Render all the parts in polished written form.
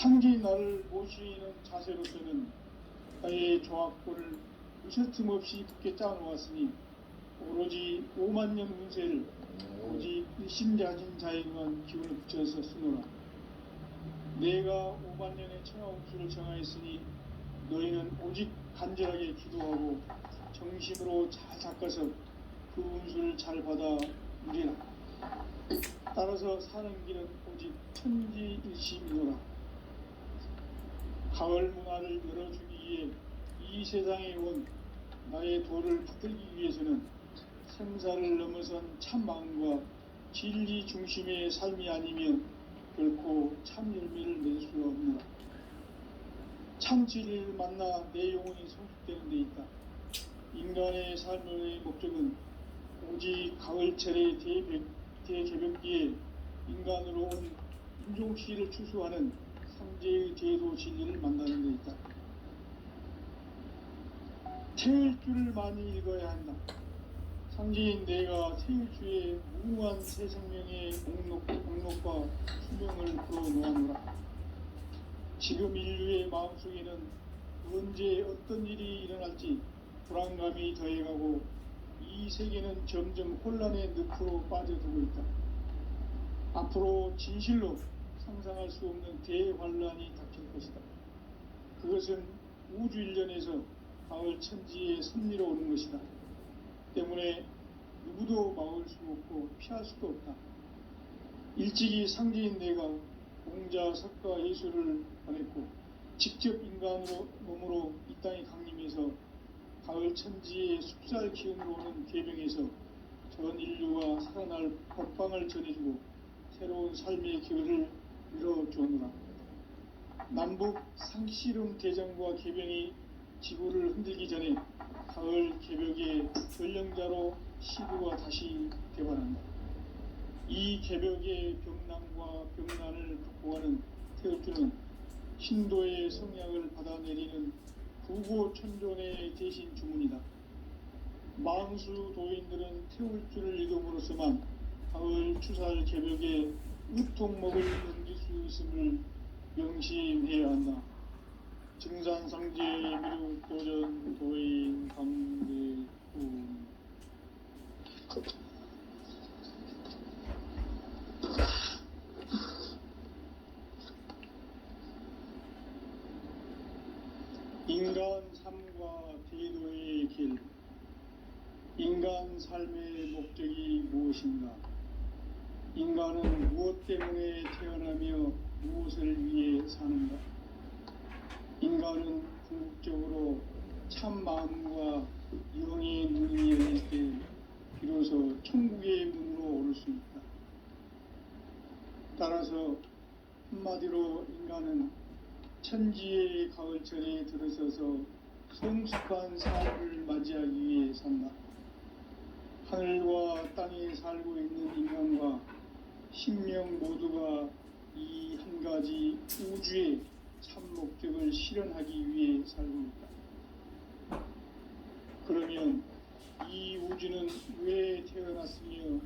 상기 나를 모시는 자세로서는 나의 조합권을 으스틈없이 굳게 짜놓았으니 오로지 5만 년 운세를 오직 일심자진 자에게만 기운을 붙여서 쓰노라. 내가 5만 년의 천하 운수를 정하였으니 너희는 오직 간절하게 기도하고 정심으로 잘 닦아서 그 운수를 잘 받아 누리라. 따라서 사는 길은 오직 천지일심이노라. 가을 문화를 열어주기 위해 이 세상에 온 나의 도를 붙들기 위해서는 생사를 넘어선 참 마음과 진리 중심의 삶이 아니면 결코 참 열매를 낼 수가 없노라. 참 진리를 만나 내 영혼이 성숙되는 데 있다. 인간의 삶의 목적은 오직 가을철의 대개벽기에 인간으로 온 인종시를 추수하는 상제의 제도 진리를 만나는 데 있다. 태일주를 많이 읽어야 한다. 상제인 내가 태일주의 무궁한 새 생명의 목록과 수명을 풀어놓아노라. 지금 인류의 마음속에는 언제 어떤 일이 일어날지 불안감이 더해가고 이 세계는 점점 혼란의 늪으로 빠져들고 있다. 앞으로 진실로 상상할 수 없는 대환란이 닥칠 것이다. 그것은 우주 일련에서 가을 천지의 섭리로 오는 것이다. 때문에 누구도 막을 수 없고 피할 수도 없다. 일찍이 상제인 내가 공자, 석가, 예수를 보냈고 직접 인간으로 몸으로 이 땅에 강림해서 가을 천지의 숲살 기운으로 오는 계명에서 전 인류가 살아날 법방을 전해주고 새로운 삶의 기회를 열어주었노라. 남북 상씨름 대전과 계병이 지구를 흔들기 전에 가을 개벽의 전령자로 시구가 다시 되관한다. 이 개벽의 병난과 병난을 극복하는 태울주는 신도의 성약을 받아내리는 구고천존의 대신 주문이다. 망수 도인들은 태울주를 읽음으로써만 가을 추살 개벽의 으통목을 넘길 수 있음을 명심해야 한다. 증산상제 미륵도전 도인 강대훈. 인간 삶과 대도의 길. 인간 삶의 목적이 무엇인가? 인간은 무엇 때문에 태어나며 무엇을 위해 사는가? 인간은 궁극적으로 참 마음과 영의 문이 열릴 때 비로소 천국의 문으로 오를 수 있다. 따라서 한마디로 인간은 천지의 가을철에 들어서서 성숙한 삶을 맞이하기 위해 산다. 하늘과 땅에 살고 있는 인간과 신명 모두가 이 한 가지 우주의 참 목적을 실현하기 위해 살고 있다. 그러면 이 우주는 왜 태어났으며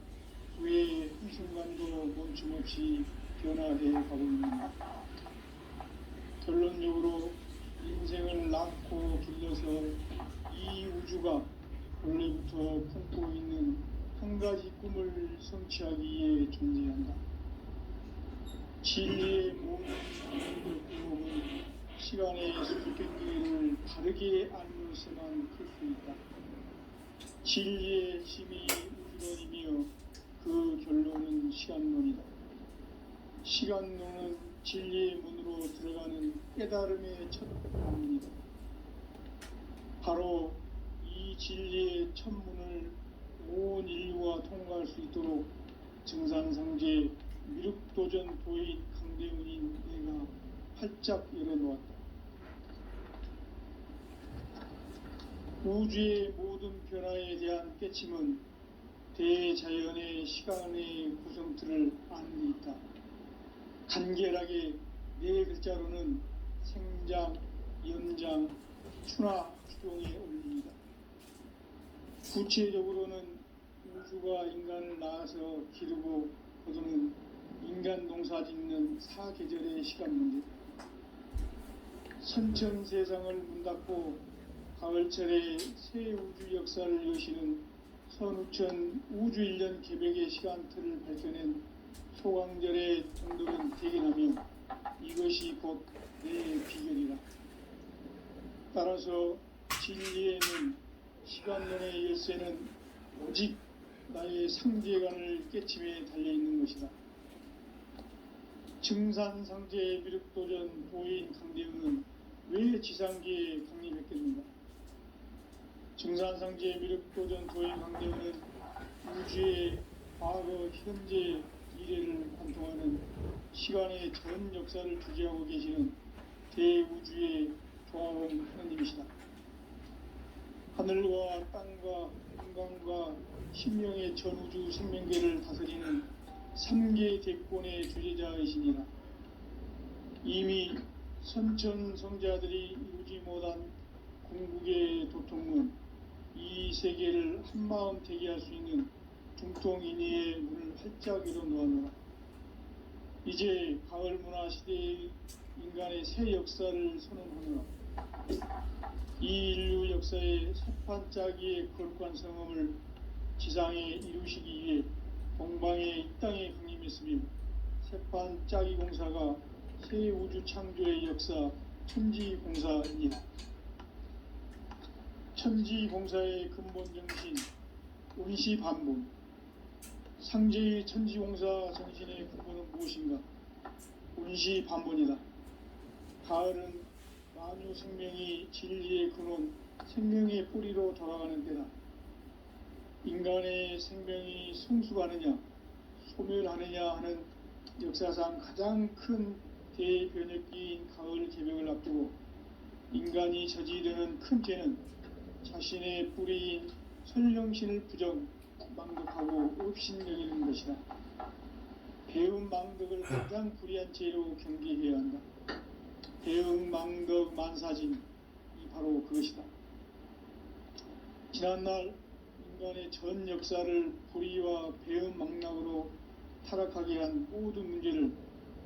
왜 한순간도 멈춤없이 변화해 가고 있는가? 결론적으로 인생을 낳고 길러서 이 우주가 원래부터 품고 있는 한 가지 꿈을 성취하기 위해 존재한다. 진리의 모든 꿈은 시간의 수수께끼를 바르게 알므로서만 클 수 있다. 진리의 힘이 우주론이며 그 결론은 시간론이다. 시간론은 진리의 문으로 들어가는 깨달음의 첫 방문이다. 바로 이 진리의 첫 문을 온 인류가 통과할 수 있도록 증산상제 미륵도전 도인 강대훈인 내가 활짝 열어놓았다. 우주의 모든 변화에 대한 깨침은 대자연의 시간의 구성틀을 아는 데 있다. 간결하게 네 글자로는 생장, 연장, 추나 추동의 원리이다. 구체적으로는 우주가 인간을 낳아서 기르고 거두는 인간 농사 짓는 사계절의 시간 문제, 선천 세상을 문 닫고 가을철에 새 우주 역사를 여시는 선우천 우주일년 개벽의 시간틀을 밝혀낸 소강절의 동들은 대견하며 이것이 곧 내 비결이라. 따라서 진리에는 시간론의 열쇠는 오직 나의 상제관을 깨침에 달려있는 것이다. 증산상제 미륵도전 도인 강대웅은 왜 지상계에 강림했겠는가? 증산상제 미륵도전 도인 강대웅은 우주의 과거, 현재, 미래를 관통하는 시간의 전 역사를 주재하고 계시는 대우주의 조화원 하나님이시다. 하늘과 땅과 인간과 신명의 전우주 생명계를 다스리는 3계 대권의 주제자이시니라. 이미 선천성자들이 이루지 못한 궁극의 도통은 이 세계를 한마음 되게 할 수 있는 중통인의의 문을 활짝 열어놓았노라. 이제 가을 문화 시대의 인간의 새 역사를 선언하노라. 이 인류 역사의 새판짜기의 거룩한 성험을 지상에 이루시기 위해 동방의 이 땅에 강림했으며 새판짜기 공사가 새 우주 창조의 역사 천지공사입니다. 천지공사의 근본 정신 운시반본. 상제의 천지공사 정신의 근본은 무엇인가? 운시반본이다. 가을은 만유 생명이 진리의 근원, 생명의 뿌리로 돌아가는 때다. 인간의 생명이 성숙하느냐, 소멸하느냐 하는 역사상 가장 큰 대변혁기인 가을 개벽을 앞두고 인간이 저지르는 큰 죄는 자신의 뿌리인 선령신을 부정, 망덕하고 업신여기는 것이다. 배운 망덕을 가장 불의한 죄로 경계해야 한다. 배응 망덕 만사진이 바로 그것이다. 지난날 인간의 전 역사를 불의와 배응 망락으로 타락하게 한 모든 문제를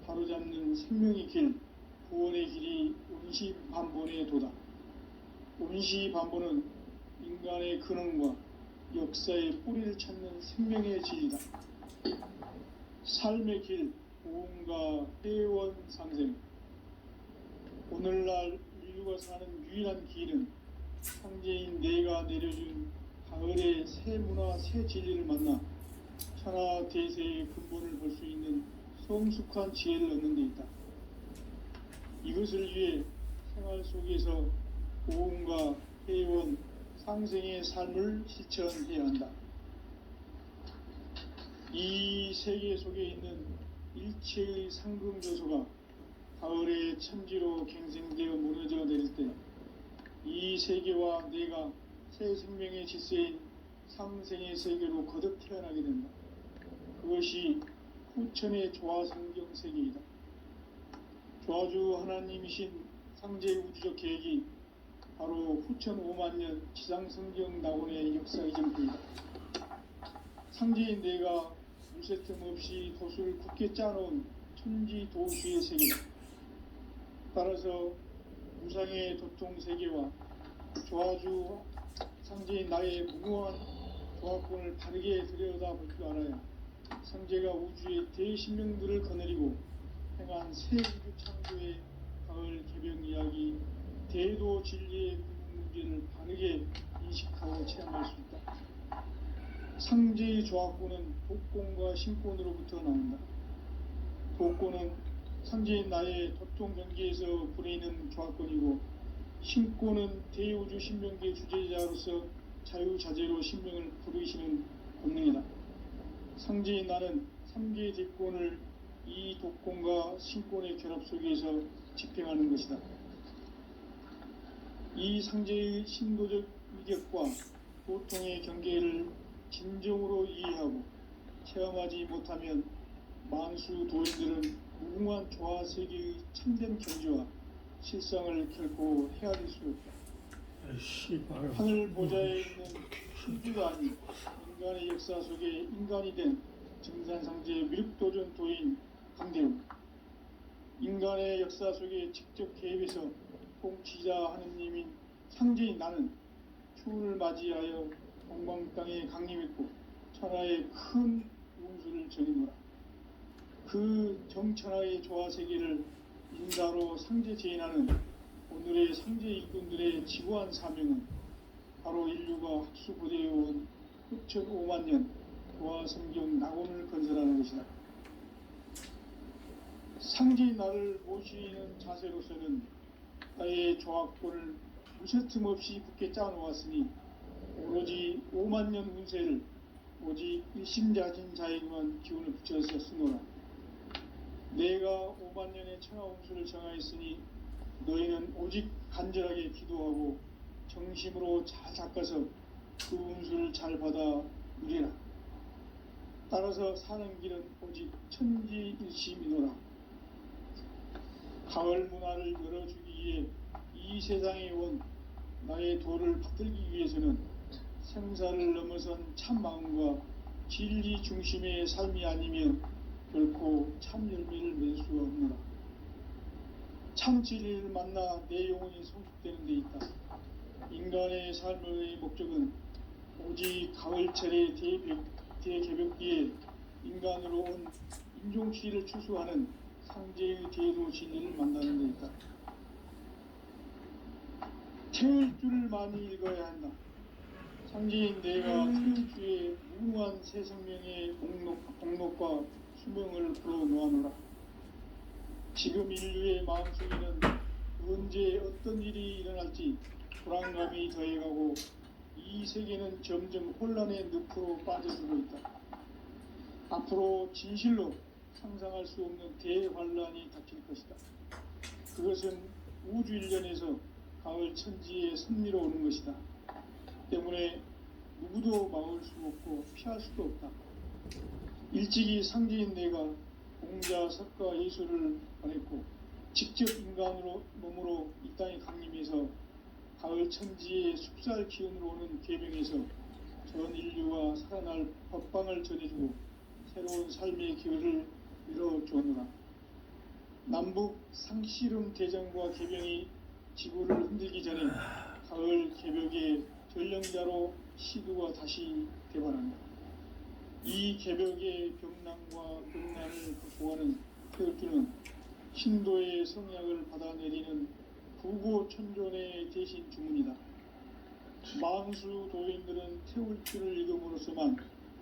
바로잡는 생명의 길, 구원의 길이 운시반본의 도다. 운시반본은 인간의 근원과 역사의 뿌리를 찾는 생명의 진리다. 삶의 길, 고음과 회원 상생. 오늘날 인류가 사는 유일한 길은 상제인 내가 내려준 가을의 새 문화, 새 진리를 만나 천하 대세의 근본을 볼 수 있는 성숙한 지혜를 얻는 데 있다. 이것을 위해 생활 속에서 고음과 회원, 상생의 삶을 실천해야 한다. 이 세계 속에 있는 일체의 상금조소가 가을의 천지로 갱생되어 무너져 내릴 때 이 세계와 내가 새 생명의 질서인 상생의 세계로 거듭 태어나게 된다. 그것이 후천의 조화성경 세계이다. 조화주 하나님이신 상제 우주적 계획이 바로 후천 5만년 지상성경 낙원의 역사 이전부이다. 상제인 내가 물새틈 없이 도수를 굳게 짜놓은 천지 도수의 세계다. 따라서 무상의 도통 세계와 조화주 상제인 나의 무모한 조화권을 바르게 들여다볼 줄 알아야 상제가 우주의 대신명들을 거느리고 행한 새 우주 창조의 가을 개벽 이야기, 대도 진리의 궁극 문제를 바르게 인식하고 체험할 수 있다. 상제의 조화권은 독권과 신권으로부터 나온다. 독권은 상제인 나의 도통 경계에서 부리는 조화권이고, 신권은 대우주 신명계 주제자로서 자유자재로 신명을 부르시는 권능이다. 상제인 나는 3계 대권을 이 독권과 신권의 결합 속에서 집행하는 것이다. 이 상제의 신도적 위격과 도통의 경계를 진정으로 이해하고 체험하지 못하면 만수 도인들은 무궁한 조화세계의 참된 경지와 실상을 결코 헤아릴 수 없다. 하늘 보좌에 있는 신주가 아닌 인간의 역사 속에 인간이 된 증산상제 미륵도전 도인 강대웅. 인간의 역사 속에 직접 개입해서 공치자 하느님인 상제인 나는 추운을 맞이하여 동방 땅에 강림했고 천하의 큰 운수를 전이노라. 그 정천하의 조화 세계를 인사로 상제 제인하는 오늘의 상제 일꾼들의 지구한 사명은 바로 인류가 학수고대해온 흑천 5만 년 도화 성경 낙원을 건설하는 것이다. 상제인 나를 모시는 자세로서는 나의 조합권을 무쇠틈 없이 굳게 짜놓았으니 오로지 5만 년 운세를 오직 일심자진 자에게만 기운을 붙여서 쓰노라. 내가 5만 년의 천하 운수를 정하였으니 너희는 오직 간절하게 기도하고 정심으로 잘 닦아서 그 운수를 잘 받아 누리라. 따라서 사는 길은 오직 천지일심이노라. 가을 문화를 열어주기 위해 이 세상에 온 나의 도를 받들기 위해서는 생사를 넘어선 참 마음과 진리 중심의 삶이 아니면 결코 참 열매를 맺을 수가 없노라. 참 진리를 만나 내 영혼이 성숙되는 데 있다. 인간의 삶의 목적은 오직 가을철의 대개벽기에 인간으로 온 인종치를 추수하는 상제의 대도 진리를 만나는 데 있다. 태울 줄을 많이 읽어야 한다. 상제인 내가 태울주의 무궁한 새 생명의 공록과 수명을 불어놓아노라. 지금 인류의 마음속에는 언제 어떤 일이 일어날지 불안감이 더해가고 이 세계는 점점 혼란의 늪으로 빠져들고 있다. 앞으로 진실로 상상할 수 없는 대환란이 닥칠 것이다. 그것은 우주 일련에서 가을 천지의 섭리로 오는 것이다. 때문에 누구도 막을 수 없고 피할 수도 없다. 일찍이 상제인 내가 공자, 석가, 예수를 보냈고 직접 인간으로 몸으로 이 땅에 강림해서 가을 천지의 숲살 기운으로 오는 계명에서 전 인류가 살아날 법방을 전해주고 새로운 삶의 기회를 이뤄주었노라. 남북 상씨름 대전과 개병이 지구를 흔들기 전에 가을 개벽의 전령자로 시두가 다시 대발한다. 이 개벽의 병난과 병난을 극복하는 태울주는 신도의 성약을 받아내리는 부고천존의 대신 주문이다. 만수 도인들은 태울주를 읽음으로써만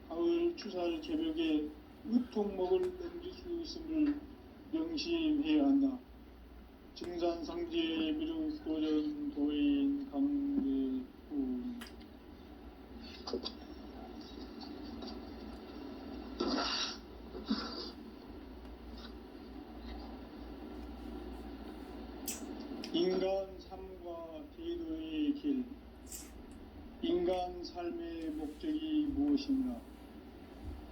가을 추살 개벽에 의통목을 넘길 수 있음을 명심해야 한다. 증산상제 미륵도전 도인 강대훈. 인간 삶과 대도의 길. 인간 삶의 목적이 무엇인가?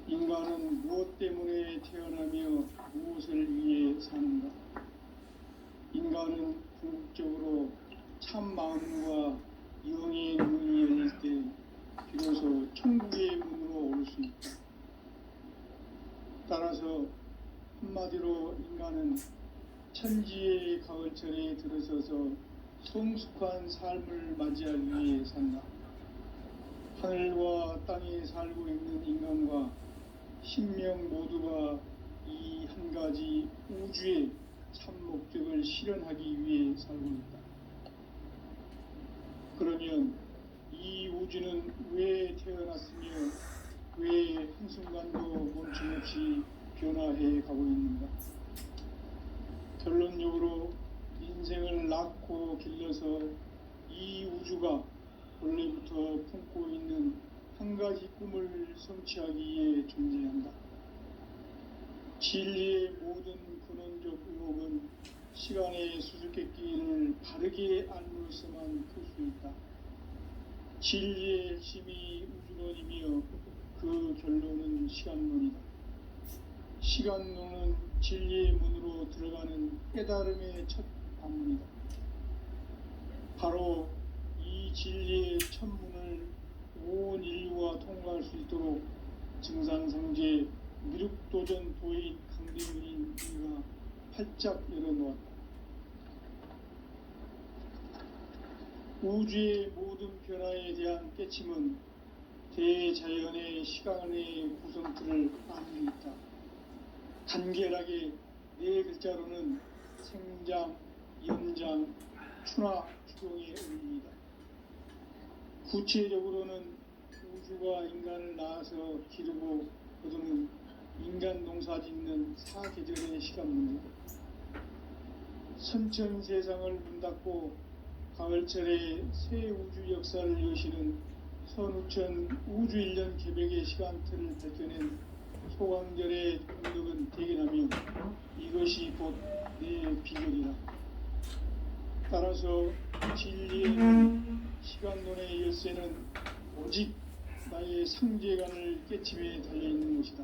인간은 무엇 때문에 태어나며 무엇을 위해 사는가? 인간은 궁극적으로 참 마음과 영의 문이 열릴 때 비로소 천국의 문으로 올 수 있다. 따라서 한마디로 인간은 천지의 가을철에 들어서서 성숙한 삶을 맞이하기 위해 산다. 하늘과 땅에 살고 있는 인간과 신명 모두가 이 한 가지 우주의 참 목적을 실현하기 위해 살고 있다. 그러면 이 우주는 왜 태어났으며 왜 한순간도 멈춤없이 변화해 가고 있는가? 결론적으로 인생을 낳고 길러서 이 우주가 원래부터 품고 있는 한 가지 꿈을 성취하기 위해 존재한다. 진리의 모든 근원적 의혹은 시간의 수수께끼를 바르게 알므로서만 풀 수 있다. 진리의 핵심이 우주론이며 그 결론은 시간론이다. 시간론은 진리의 문으로 들어가는 깨달음의 첫 관문이다. 바로 이 진리의 첫 문을 온 인류가 통과할 수 있도록 증산상제 미륵도전 도인 강대훈인 우리가 활짝 열어놓았다. 우주의 모든 변화에 대한 깨침은 대자연의 시간의 구성틀을 아는 데 있다. 간결하게 네 글자로는 생장, 연장, 추나 추동의 의미이다. 구체적으로는 우주가 인간을 낳아서 기르고 거두는 인간 농사 짓는 사계절의 시간 문제, 선천 세상을 문 닫고 가을철에 새 우주 역사를 여시는 선우천 우주 1년 개백의 시간틀을 밝혀낸 소강절의 공덕은 대견하며 이것이 곧 내 비결이다. 따라서 진리의 시간론의 열쇠는 오직 나의 상제관을 깨침에 달려있는 것이다.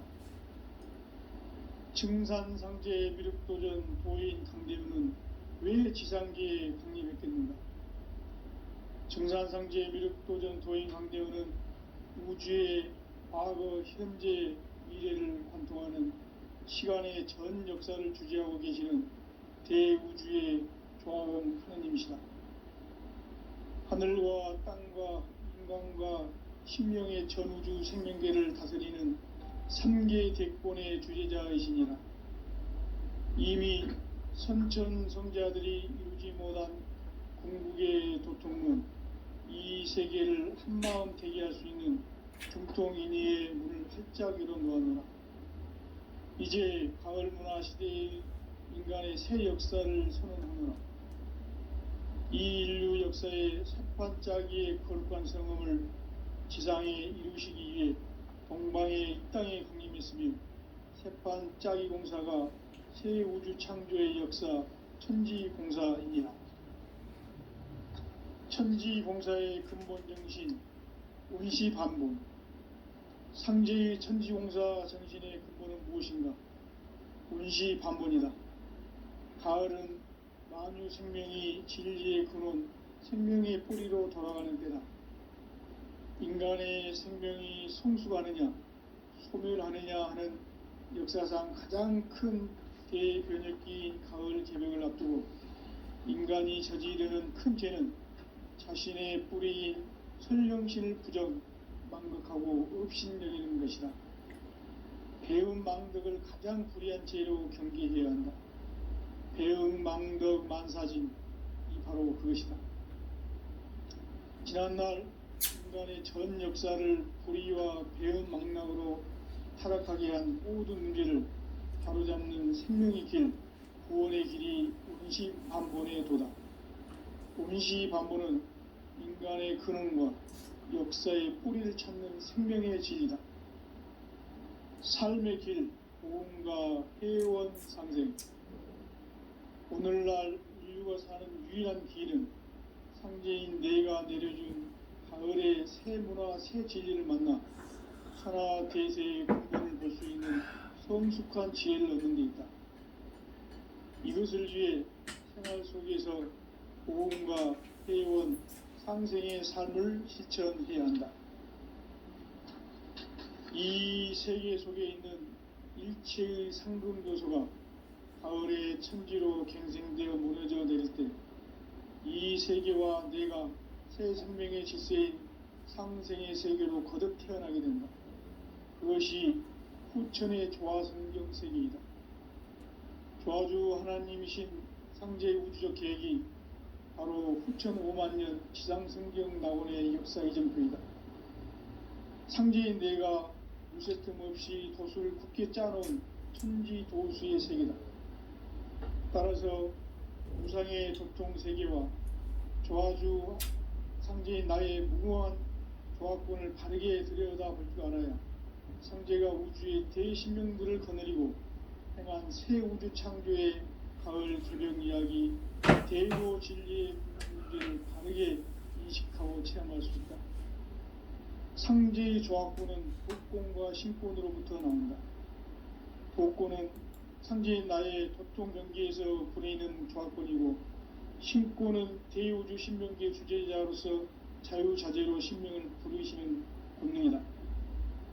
증산상제 미륵도전 도인 강대우는 왜 지상계에 강림했겠는가? 증산상제 미륵도전 도인 강대우는 우주의 과거, 현재, 미래를 관통하는 시간의 전 역사를 주재하고 계시는 대우주의 조화원 하느님이시다. 하늘과 땅과 인간과 신명의 전우주 생명계를 다스리는 3계 대권의 주재자이시니라. 이미 선천성자들이 이루지 못한 궁극의 도통문, 이 세계를 한마음 대기할 수 있는 중통인의의 문을 활짝 열어놓았노라. 이제 가을 문화 시대의 인간의 새 역사를 선언하노라. 이 인류 역사의 새판짜기의 거룩한 성음을 지상에 이루시기 위해 동방의 이 땅에 강림했으며 새판짜기 공사가 새 우주 창조의 역사 천지공사이니라. 천지공사의 근본 정신 운시반본, 상제의 천지공사 정신의 근본은 무엇인가? 운시반본이다. 가을은 만유 생명이 진리의 근원, 생명의 뿌리로 돌아가는 때다. 인간의 생명이 성숙하느냐, 소멸하느냐 하는 역사상 가장 큰 대변혁기인 가을 개벽을 앞두고 인간이 저지르는 큰 죄는 자신의 뿌리인 설령신을 부정, 망극하고 업신여기는 것이다. 배운 망덕을 가장 불의한 죄로 경계해야 한다. 배응 망덕 만사진, 이 바로 그것이다. 지난날 인간의 전 역사를 불의와 배응 망락으로 타락하게 한 모든 문제를 바로잡는 생명의 길, 구원의 길이 운시반본의 도다. 운시반본은 인간의 근원과 역사의 뿌리를 찾는 생명의 진리다. 삶의 길, 보험과 회원 상생. 오늘날 인류가 사는 유일한 길은 상제인 내가 내려준 가을의 새 문화, 새 진리를 만나 천하 대세의 근본을 볼 수 있는 성숙한 지혜를 얻는 데 있다. 이것을 위해 생활 속에서 보험과 회원, 상생의 삶을 실천해야 한다. 이 세계 속에 있는 일체의 상금 요소가 가을의 천지로 갱생되어 무너져 내릴 때 이 세계와 내가 새 생명의 질서인 상생의 세계로 거듭 태어나게 된다. 그것이 후천의 조화성경 세계이다. 조화주 하나님이신 상제의 우주적 계획이 바로 후천 5만년 지상성경 낙원의 역사 이전표이다. 상제인 내가 무쇠틈 없이 도수를 굳게 짜놓은 천지 도수의 세계다. 따라서 우상의 도통 세계와 조화주 상제인 나의 무궁한 조화권을 바르게 들여다볼 줄 알아야 상제가 우주의 대신명들을 거느리고 행한 새 우주 창조의 가을 개벽 이야기, 대고 진리의 문제를 바르게 인식하고 체험할 수 있다. 상제의 조화권은 독권과 신권으로부터 나온다. 독권은 상제인 나의 도통 경계에서 부리는 조화권이고, 신권은 대우주 신명계 주제자로서 자유자재로 신명을 부르시는 권능이다.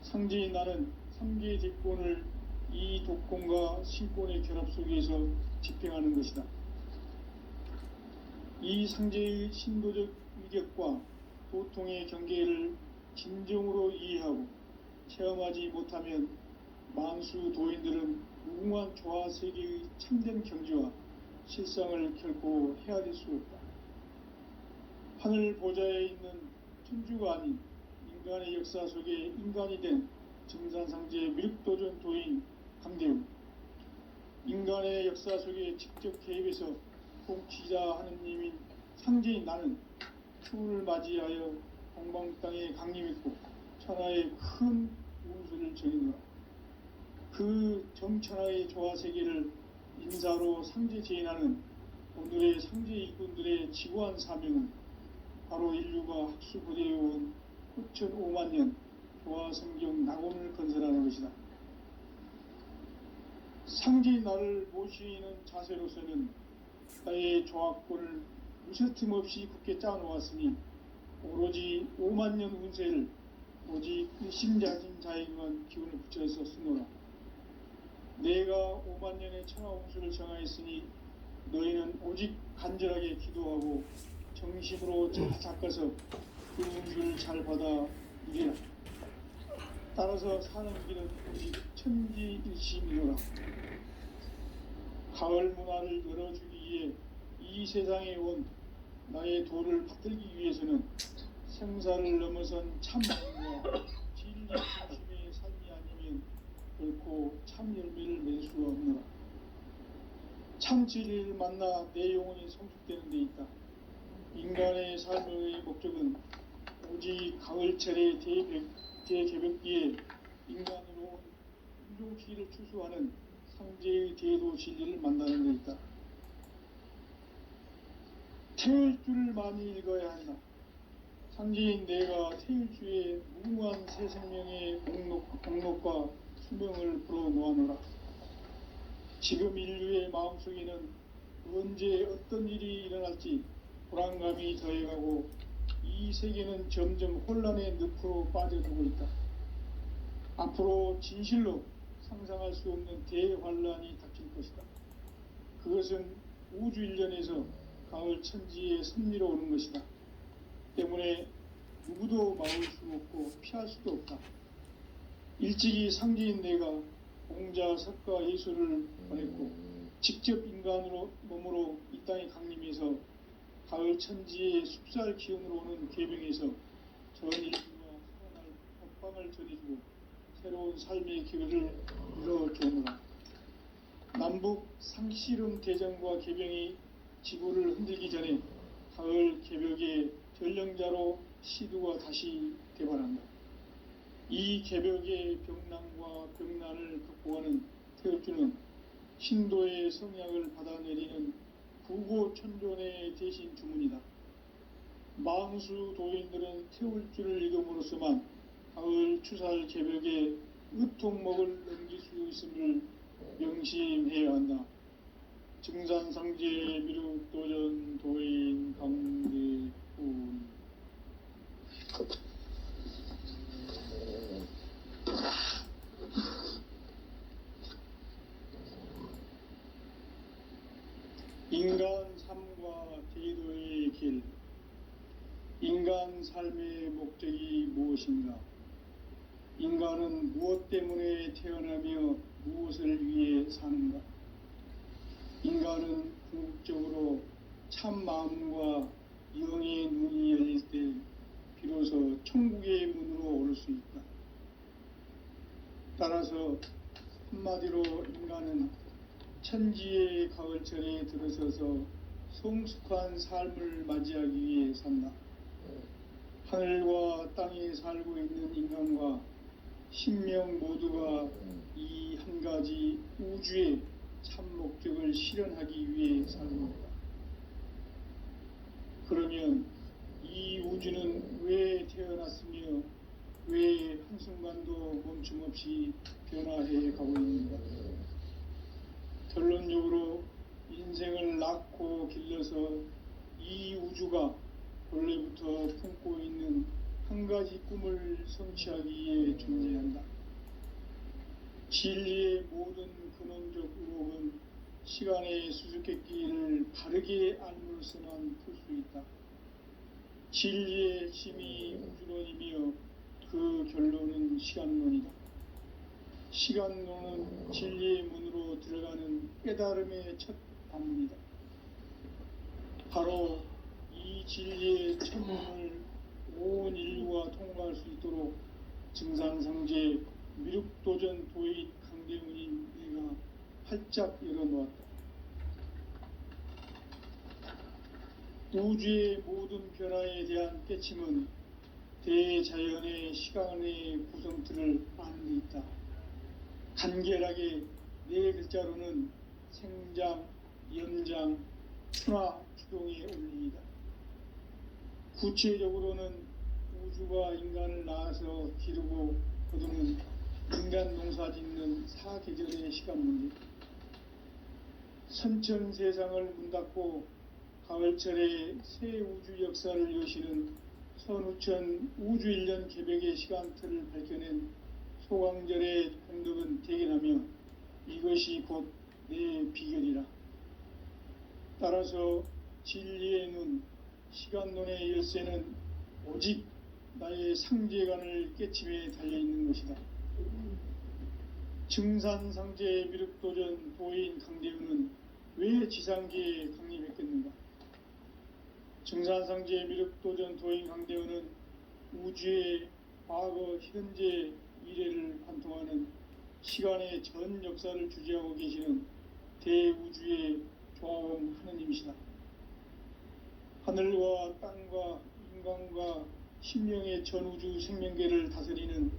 상제인 나는 3개의 대권을 이 독권과 신권의 결합 속에서 집행하는 것이다. 이 상제의 신도적 일격과 도통의 경계를 진정으로 이해하고 체험하지 못하면 만수 도인들은 무궁한 조화 세계의 참된 경지와 실상을 결코 헤아릴 수 없다. 하늘 보좌에 있는 천주가 아닌 인간의 역사 속에 인간이 된 증산상제 미륵도전 도인 강대웅, 인간의 역사 속에 직접 개입해서 통치자 하느님인 상제인 나는 추운을 맞이하여 동방 땅에 강림했고 천하의 큰 운수를 정해노라. 그 정천하의 조화 세계를 인사로 상제 제인하는 오늘의 상제 일꾼들의 지구한 사명은 바로 인류가 학수고대해온 9,5만 년 조화 성경 낙원을 건설하는 것이다. 상제인 나를 모시는 자세로서는 나의 조합권을 무쇠틈 없이 굳게 짜놓았으니 오로지 5만 년 운세를 오직 일심자진 자에게만 기운을 붙여서 쓰노라. 내가 5만 년의 천하 운수를 정하였으니 너희는 오직 간절하게 기도하고 정심으로 잘 닦아서 그 운수를 잘 받아 이리라. 따라서 사는 길은 오직 천지일심이로라. 가을 문화를 열어주기 위해 이 세상에 온 나의 도를 받들기 위해서는 생사를 넘어선 참마음과 진리 중심의 삶이 아니면 결코 참 열매를 맺을 수가 없노라. 참 진리를 만나 내 영혼이 성숙되는 데 있다. 인간의 삶의 목적은 오직 가을철의 대개벽기에 인간으로 온 인종시기를 추수하는 상제의 대도 진리를 만나는 데 있다. 태일주를 많이 읽어야 한다. 상제인 내가 태일주의 무궁한 새 생명의 목록과 수명을 불어놓아노라. 지금 인류의 마음속에는 언제 어떤 일이 일어날지 불안감이 더해가고 이 세계는 점점 혼란의 늪으로 빠져들고 있다. 앞으로 진실로 상상할 수 없는 대환란이 닥칠 것이다. 그것은 우주 일련에서 가을 천지의 섭리로 오는 것이다. 때문에 누구도 막을 수 없고 피할 수도 없다. 일찍이 상제인 내가 공자, 석가, 예수를 보냈고 직접 인간으로 몸으로 이 땅에 강림해서 가을 천지의 숲살 기운으로 오는 계병에서 전 인류가 소원할 법방을 전해주고 새로운 삶의 기회를 이뤄주노라. 남북 상실은 대전과 계병이 지구를 흔들기 전에 가을 개벽의 전령자로 시두가 다시 개발한다. 이 개벽의 병난과 병난을 극복하는 태엽주는 신도의 성약을 받아내리는 부고천존의 대신 주문이다. 망수 도인들은 태울주를 읽음으로써만 가을 추살 개벽의 으통목을 넘길 수 있음을 명심해야 한다. 증산상제 미륵도전 도인 강대훈. 인간 삶과 제도의 길. 인간 삶의 목적이 무엇인가? 인간은 무엇 때문에 태어나며 무엇을 위해 사는가? 인간은 궁극적으로 참 마음과 영의 눈이 열릴 때 비로소 천국의 문으로 오를 수 있다. 따라서 한마디로 인간은 천지의 가을철에 들어서서 성숙한 삶을 맞이하기 위해 산다. 하늘과 땅에 살고 있는 인간과 신명 모두가 이 한 가지 우주의 참 목적을 실현하기 위해 사는 것이다. 그러면 이 우주는 왜 태어났으며 왜 한순간도 멈춤없이 변화해 가고 있는가? 결론적으로 인생을 낳고 길러서 이 우주가 본래부터 품고 있는 한 가지 꿈을 성취하기 위해 존재한다. 진리의 모든 근원적 의혹은 시간의 수수께끼를 바르게 알므로서만 풀 수 있다. 진리의 핵심이 우주론이며 그 결론은 시간론이다. 시간론은 진리의 문으로 들어가는 깨달음의 첫 방문이다. 바로 이 진리의 첫 문을 온 인류가 통과할 수 있도록 증산상제 미륵도전 도의 강대문인 내가 활짝 열어놓았다. 우주의 모든 변화에 대한 깨침은 대자연의 시간의 구성틀을 아는 데 있다. 간결하게 네 글자로는 생장, 연장, 순화, 주동의 원리이다. 구체적으로는 우주가 인간을 낳아서 기르고 거두는 인간 농사 짓는 사계절의 시간 문제, 선천 세상을 문 닫고 가을철에 새 우주 역사를 여시는 선우천 우주 1년 개벽의 시간틀을 밝혀낸 소강절의 공덕은 대견하며 이것이 곧 내 비결이라. 따라서 진리의 눈, 시간론의 열쇠는 오직 나의 상제관을 깨침에 달려있는 것이다. 증산상제 미륵도전 도인 강대훈은 왜 지상계에 강림했겠는가? 증산상제 미륵도전 도인 강대훈은 우주의 과거, 현재, 미래를 관통하는 시간의 전 역사를 주재하고 계시는 대우주의 조화원 하느님이시다. 하늘과 땅과 인간과 신명의 전우주 생명계를 다스리는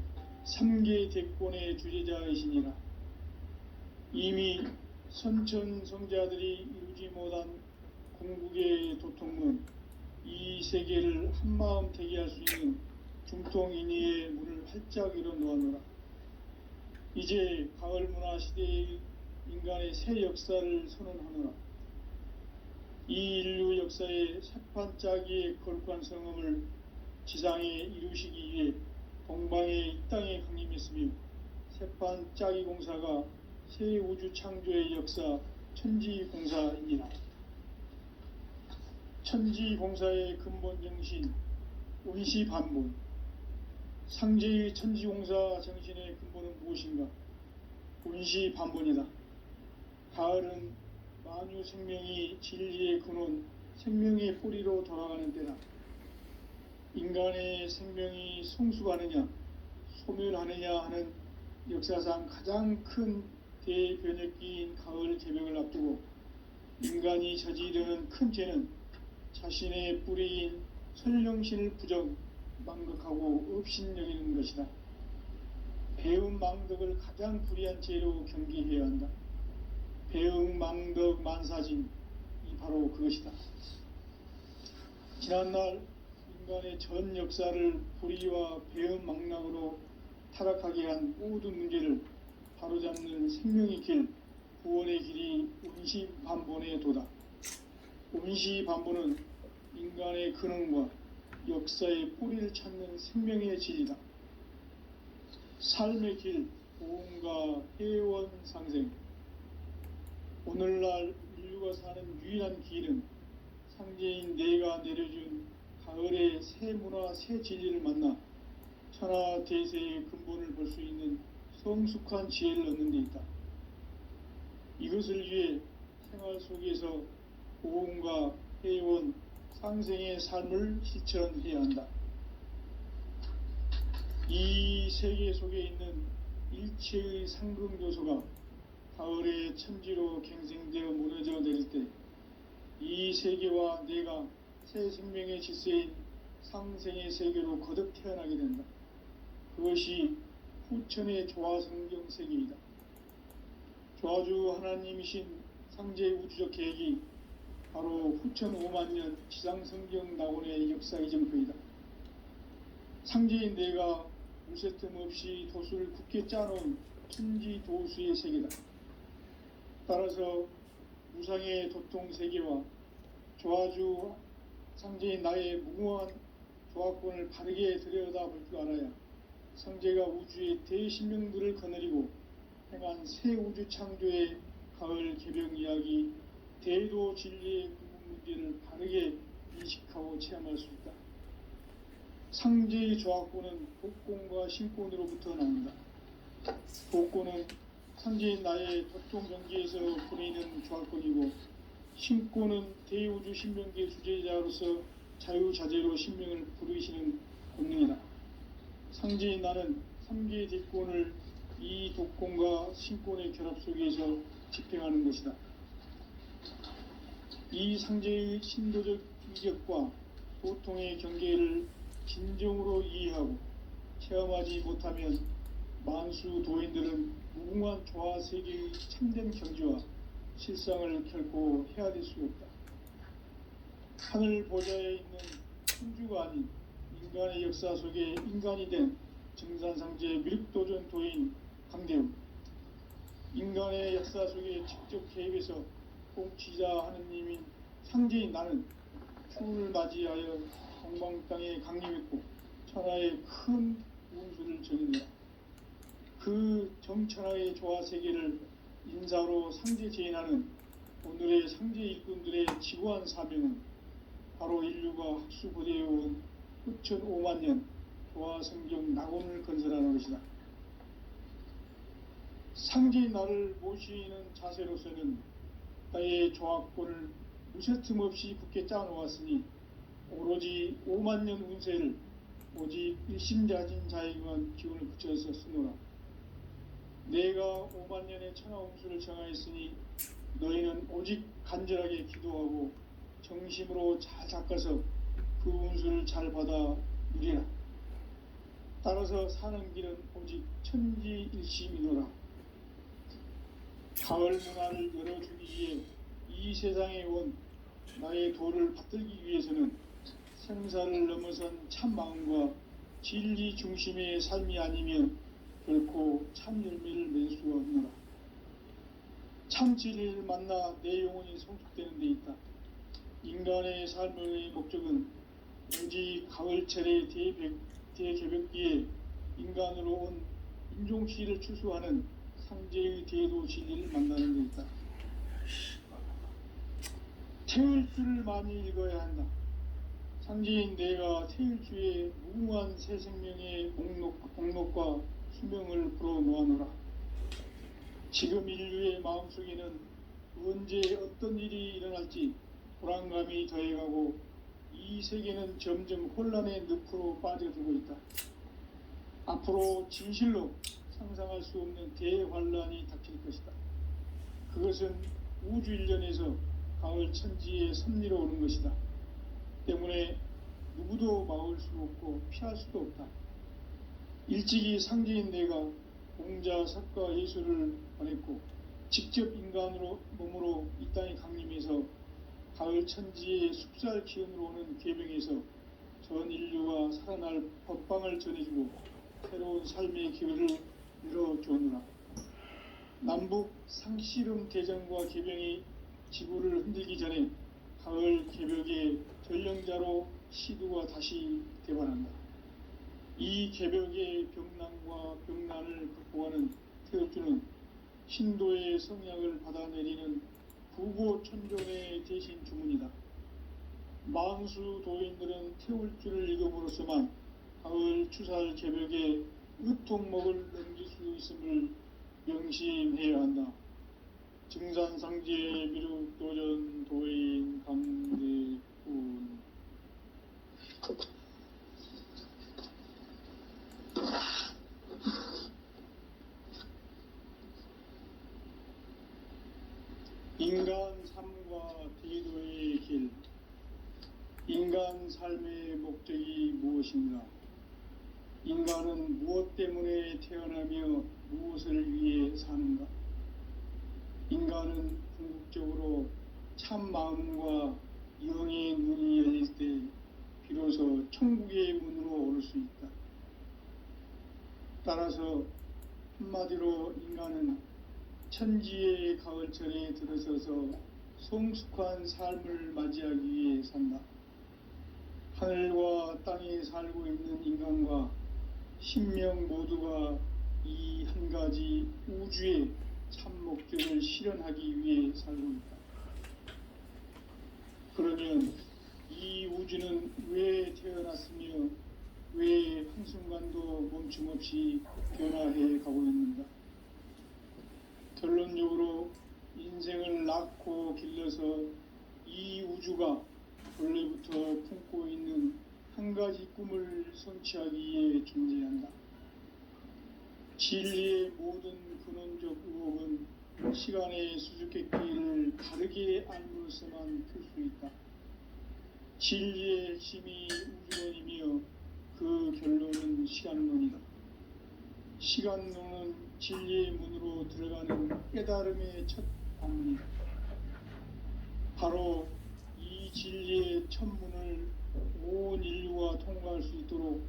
3계 대권의 주재자이시니라. 이미 선천성자들이 이루지 못한 궁극의 도통문, 이 세계를 한마음 되게 할 수 있는 중통인의의 문을 활짝 열어놓았노라. 이제 가을 문화 시대의 인간의 새 역사를 선언하노라. 이 인류 역사의 새판짜기의 거룩한 성음을 지상에 이루시기 위해 동방의 이 땅에 강림했으며 새판짜기 공사가 새 우주 창조의 역사 천지공사이니라. 천지공사의 근본 정신 운시반본, 상제의 천지공사 정신의 근본은 무엇인가? 운시반본이다. 가을은 만유 생명이 진리의 근원, 생명의 뿌리로 돌아가는 때다. 인간의 생명이 성숙하느냐, 소멸하느냐 하는 역사상 가장 큰 대변혁기인 가을 개벽을 앞두고 인간이 저지르는 큰 죄는 자신의 뿌리인 설령신을 부정, 망극하고 업신여기는 것이다. 배음 망덕을 가장 불의한 죄로 경계해야 한다. 배음 망덕 만사진, 이 바로 그것이다. 지난날 인간의 전 역사를 불의와 배음 망락으로 타락하게 한 모든 문제를 바로잡는 생명의 길, 구원의 길이 운시반본의 도다. 운시반본은 인간의 근원과 역사의 뿌리를 찾는 생명의 진리다. 삶의 길, 보험과 회원 상생. 오늘날 인류가 사는 유일한 길은 상제인 내가 내려준 가을의 새 문화, 새 진리를 만나 천하 대세의 근본을 볼 수 있는 성숙한 지혜를 얻는 데 있다. 이것을 위해 생활 속에서 보험과 회원, 상생의 삶을 실천해야 한다. 이 세계 속에 있는 일체의 상금 요소가 가을의 천지로 갱생되어 무너져 내릴 때 이 세계와 내가 새 생명의 질서인 상생의 세계로 거듭 태어나게 된다. 그것이 후천의 조화성경 세계이다. 조화주 하나님이신 상제의 우주적 계획이 바로 후천 5만년 지상성경 낙원의 역사 이정표이다. 상제인 내가 물새틈 없이 도수를 굳게 짜놓은 천지 도수의 세계다. 따라서 무상의 도통 세계와 조화주 상제인 나의 무궁한 조화권을 바르게 들여다볼 줄 알아야 상제가 우주의 대신명들을 거느리고 행한 새 우주 창조의 가을 개벽 이야기, 대도 진리의 궁극 문제를 바르게 인식하고 체험할 수 있다. 상제의 조합권은 복권과 신권으로부터 나온다. 복권은 상제인 나의 도통 경계에서 보내는 조합권이고, 신권은 대우주 신명계 주제자로서 자유자재로 신명을 부르시는 권능이다. 상제인 나는 3개의 대권을 이 독권과 신권의 결합 속에서 집행하는 것이다. 이 상제의 신도적 위격과 도통의 경계를 진정으로 이해하고 체험하지 못하면 만수 도인들은 무궁한 조화 세계의 참된 경지와 실상을 결코 헤아릴 수 없다. 하늘 보좌에 있는 천주가 아닌 인간의 역사 속에 인간이 된 증산상제 미륵도전 도인 강대웅, 인간의 역사 속에 직접 개입해서 통치자 하느님인 상제인 나는 추운을 맞이하여 동방 땅에 강림했고 천하의 큰 운수를 전했노라. 그 정천하의 조화 세계를 인사로 상제 제인하는 오늘의 상제 일꾼들의 지구한 사명은 바로 인류가 학수고대해온 후천 5만 년 조화 성경 낙원을 건설하는 것이다. 상제인 나를 모시는 자세로서는 나의 조합권을 무쇠틈 없이 굳게 짜놓았으니 오로지 5만 년 운세를 오직 일심자진 자에게만 기운을 붙여서 쓰노라. 내가 5만 년의 천하 운수를 정하였으니 너희는 오직 간절하게 기도하고 정심으로 잘 닦아서 그 운수를 잘 받아 누리라. 따라서 사는 길은 오직 천지일심이노라. 가을 문화를 열어주기 위해 이 세상에 온 나의 도를 받들기 위해서는 생사를 넘어선 참 마음과 진리 중심의 삶이 아니면 결코 참 열매를 맺을 수가 없노라. 참 진리를 만나 내 영혼이 성숙되는 데 있다. 인간의 삶의 목적은 오직 가을철의 대개벽기에 인간으로 온 인종시를 추수하는 상제의 대도 진리를 만나는 데 있다. 태일주를 많이 읽어야 한다. 상제인 내가 태일주의 무궁한 새 생명의 목록과 수명을 풀어놓아노라. 지금 인류의 마음속에는 언제 어떤 일이 일어날지 불안감이 더해가고 이 세계는 점점 혼란의 늪으로 빠져들고 있다. 앞으로 진실로 상상할 수 없는 대환란이 닥칠 것이다. 그것은 우주 일련에서 가을 천지의 섭리로 오는 것이다. 때문에 누구도 막을 수 없고 피할 수도 없다. 일찍이 상제인 내가 공자, 석가, 예수를 보냈고 직접 인간으로 몸으로 이 땅에 강림해서 가을 천지의 숙살 기운으로 오는 계병에서 전 인류가 살아날 법방을 전해주고 새로운 삶의 기회를 열어주었노라. 남북 상씨름 대전과 계병이 지구를 흔들기 전에 가을 개벽의 전령자로 시두가 다시 대반한다. 이 개벽의 병난과 병난을 극복하는 태엽주는 신도의 성약을 받아내리는 부고천존의 대신 주문이다. 만수 도인들은 태울주를 읽음으로써만 가을 추살 개벽의 으통목을 넘길 수 있음을 명심해야 한다. 증산상제 미륵도전 도인 강대훈. 인간 삶과 대도의 길. 인간 삶의 목적이 무엇인가? 인간은 무엇 때문에 태어나며 무엇을 위해 사는가? 인간은 궁극적으로 참 마음과 영의 눈이 열릴 때 비로소 천국의 문으로 오를 수 있다. 따라서 한마디로 인간은 천지의 가을철에 들어서서 성숙한 삶을 맞이하기 위해 산다. 하늘과 땅에 살고 있는 인간과 신명 모두가 이 한 가지 우주의 참 목적을 실현하기 위해 살고 있다. 그러면 이 우주는 왜 태어났으며 왜 한순간도 멈춤없이 변화해 가고 있는가. 결론적으로 인생을 낳고 길러서 이 우주가 본래부터 품고 있는 한 가지 꿈을 성취하기 위해 존재한다. 진리의 모든 근원적 의혹은 시간의 수수께끼를 다르게 알므로서만 풀 수 있다. 진리의 핵심이 우주론이며 그 결론은 시간론이다. 시간론은 진리의 문으로 들어가는 깨달음의 첫 방문이다. 바로 이 진리의 첫 문을 온 인류가 통과할 수 있도록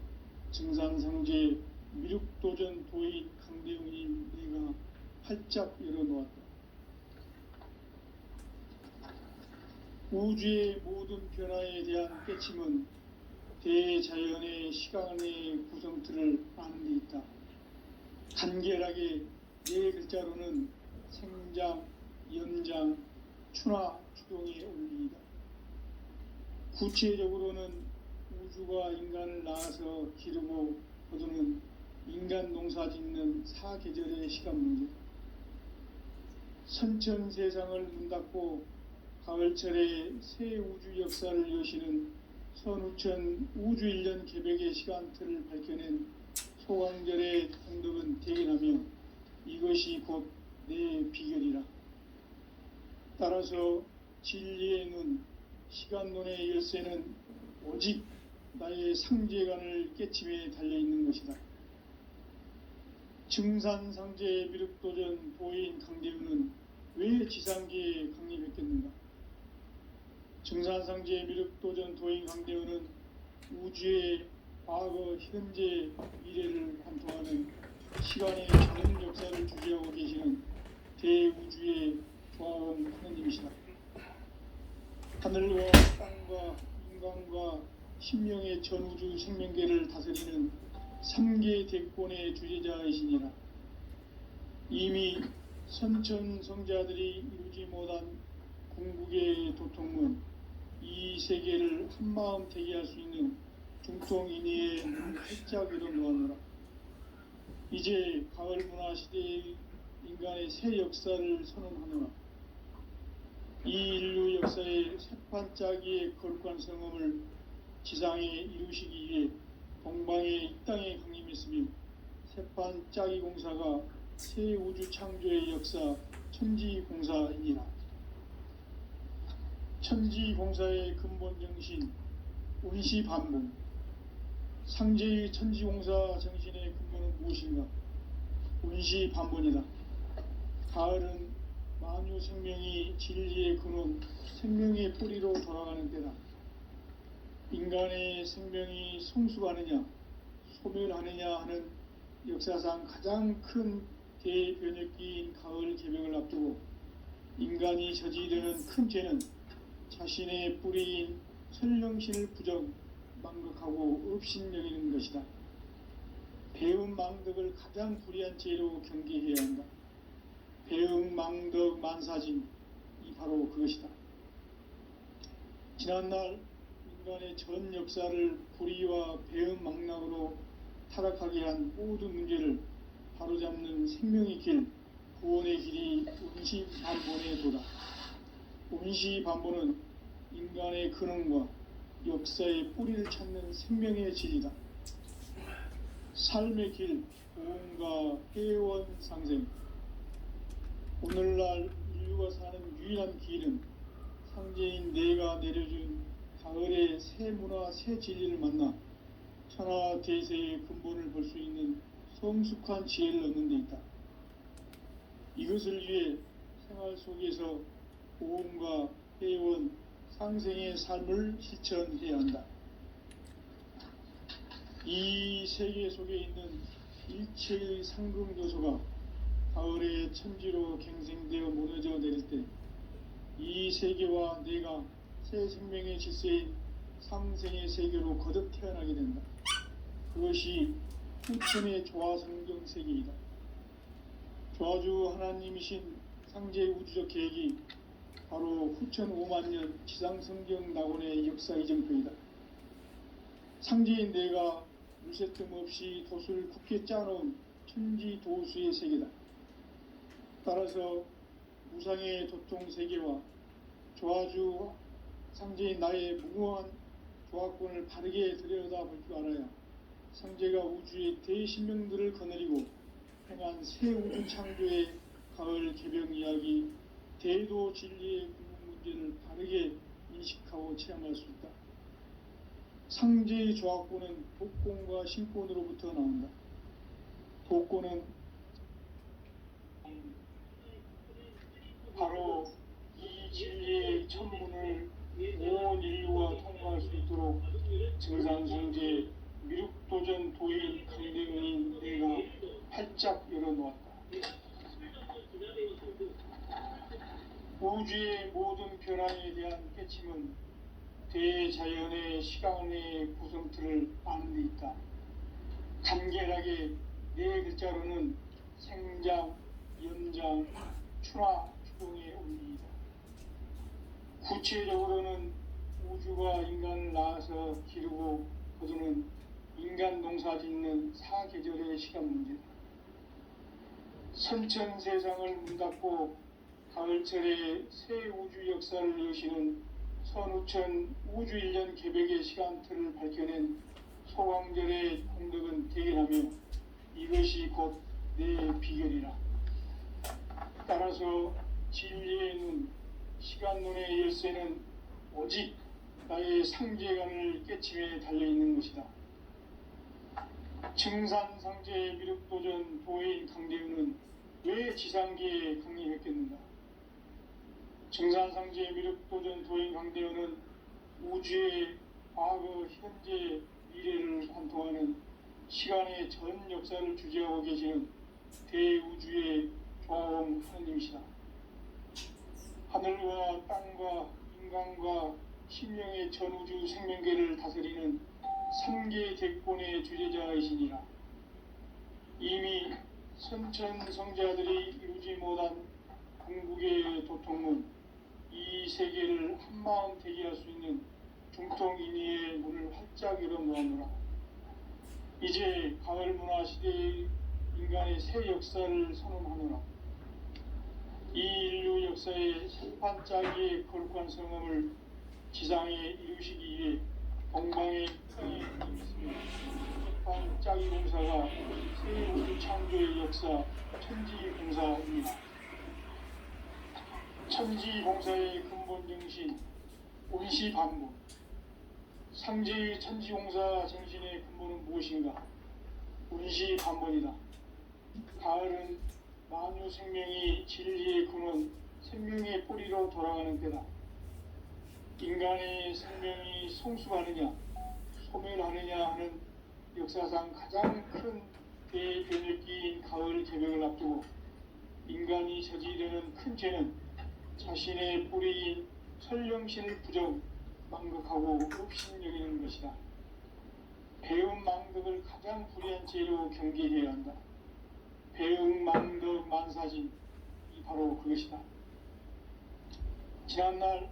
증산상제 미륵도전 도인 강대웅인 내가 활짝 열어놓았다. 우주의 모든 변화에 대한 깨침은 대자연의 시간의 구성틀을 아는 데 있다. 간결하게 네 글자로는 생장, 연장, 추나 추동의 원리이다. 구체적으로는 우주가 인간을 낳아서 기르고 거두는 인간 농사 짓는 사계절의 시간 문제, 선천 세상을 문 닫고 가을철에 새 우주 역사를 여시는 선우천 우주 1년 개백의 시간틀을 밝혀낸 소강절의 공덕은 대견하며 이것이 곧 내 비결이라. 따라서 진리의 눈, 시간론의 열쇠는 오직 나의 상제관을 깨침에 달려있는 것이다. 증산상제 미륵도전 도인 강대우는 왜 지상계에 강림했겠는가? 증산상제 미륵도전 도인 강대우는 우주의 과거, 현재, 미래를 관통하는 시간의 전 역사를 주재하고 계시는 대우주의 조화원 하느님이시다. 하늘과 땅과 인간과 신명의 전우주 생명계를 다스리는 3계 대권의 주제자이시니라. 이미 선천성자들이 이루지 못한 궁극의 도통은 이 세계를 한마음 되게 할 수 있는 중통인의의 눈을 활짝 열어놓았노라. 이제 가을 문화 시대의 인간의 새 역사를 선언하노라. 이 인류 역사의 새판짜기의 거룩한 성험을 지상에 이루시기 위해 동방의 이 땅에 강림했으며 새판짜기 공사가 새 우주 창조의 역사 천지공사이니라. 천지공사의 근본 정신 운시반복. 상제의 천지공사 정신의 근본은 무엇인가? 운시반복이다. 가을은 만유 생명이 진리의 근원, 생명의 뿌리로 돌아가는 때다. 인간의 생명이 성숙하느냐, 소멸하느냐 하는 역사상 가장 큰 대변혁기인 가을 개벽을 앞두고 인간이 저지르는 큰 죄는 자신의 뿌리인 설령신을 부정, 망극하고 업신여기는 것이다. 배음 망덕을 가장 불의한 죄로 경계해야 한다. 배음 망덕 만사진이 바로 그것이다. 지난날 인간의 전 역사를 불의와 배음 망락으로 타락하게 한 모든 문제를 바로잡는 생명의 길, 구원의 길이 운시반본의 도다. 운시반본은 인간의 근원과 역사의 뿌리를 찾는 생명의 질이다. 삶의 길, 보험과 회원 상생. 오늘날 인류가 사는 유일한 길은 상제인 내가 내려준 가을의 새 문화, 새 진리를 만나 천하 대세의 근본을 볼 수 있는 성숙한 지혜를 얻는 데 있다. 이것을 위해 생활 속에서 보험과 회원, 상생의 삶을 실천해야 한다. 이 세계 속에 있는 일체의 상금 요소가 가을의 천지로 갱생되어 무너져 내릴 때 이 세계와 내가 새 생명의 질서인 상생의 세계로 거듭 태어나게 된다. 그것이 후천의 조화성경 세계이다. 조화주 하나님이신 상제의 우주적 계획이 바로 후천 5만년 지상성경 낙원의 역사 이정표이다. 상제인 내가 물새틈 없이 돛을 굳게 짜놓은 천지도수의 세계다. 따라서 무상의 도통 세계와 조화주 상제인 나의 무궁한 조화권을 바르게 들여다볼 줄 알아야 상제가 우주의 대신명들을 거느리고 행한 새 우주 창조의 가을 개병 이야기, 대도 진리의 궁극 문제를 바르게 인식하고 체험할 수 있다. 상제의 조화권은 독권과 신권으로부터 나온다. 독권은 바로 이 진리의 천문을 온 인류가 통과할 수 있도록 증산성제 미륵도전 도인 강대문인 내가 활짝 열어놓았다. 우주의 모든 변화에 대한 깨침은 대자연의 시간의 구성틀을 아는 데 있다. 간결하게 네 글자로는 생장, 연장, 추나 추동의 원리이다. 구체적으로는 우주가 인간을 낳아서 기르고 거두는 인간 농사 짓는 사계절의 시간 문제다. 선천 세상을 문 닫고 가을철에 새 우주 역사를 여시는 선우천 우주 1년 개백의 시간틀을 밝혀낸 소광절의 공덕은 대견하며 이것이 곧 내 비결이라. 따라서 진리의 눈, 시간론의 열쇠는 오직 나의 상제관을 깨침에 달려있는 것이다. 증산상제 미륵도전 도인 강대우는 왜 지상계에 강림했겠는가? 증산상제 미륵도전 도인 강대우는 우주의 과거, 현재, 미래를 관통하는 시간의 전 역사를 주재하고 계시는 대우주의 조화원 하느님이시다. 하늘과 땅과 인간과 신령의 전우주 생명계를 다스리는 삼계 대권의 주제자이시니라. 이미 선천성자들이 이루지 못한 궁극의 도통은 이 세계를 한마음 대기할 수 있는 중통인의의 문을 활짝 열어놓았노라. 이제 가을 문화 시대의 인간의 새 역사를 선언하노라. 이 인류 역사의 새판짜기의 거룩한 성험을 지상에 이루시기 위해 동방의 땅에 있으며 새판짜기 공사가 새 우주 창조의 역사 천지공사입니다. 천지공사의 근본 정신 온시반복. 상제의 천지공사 정신의 근본은 무엇인가? 온시반복이다. 가을은 만유 생명이 진리의 근원, 생명의 뿌리로 돌아가는 때다. 인간의 생명이 성숙하느냐, 소멸하느냐 하는 역사상 가장 큰 대변혁기인 가을 개벽을 앞두고 인간이 저지르는 큰 죄는 자신의 뿌리인 설령신을 부정, 망극하고 업신여기는 것이다. 배움 망덕을 가장 불의한 죄로 경계해야 한다. 배움 망덕 만사진이 바로 그것이다. 지난날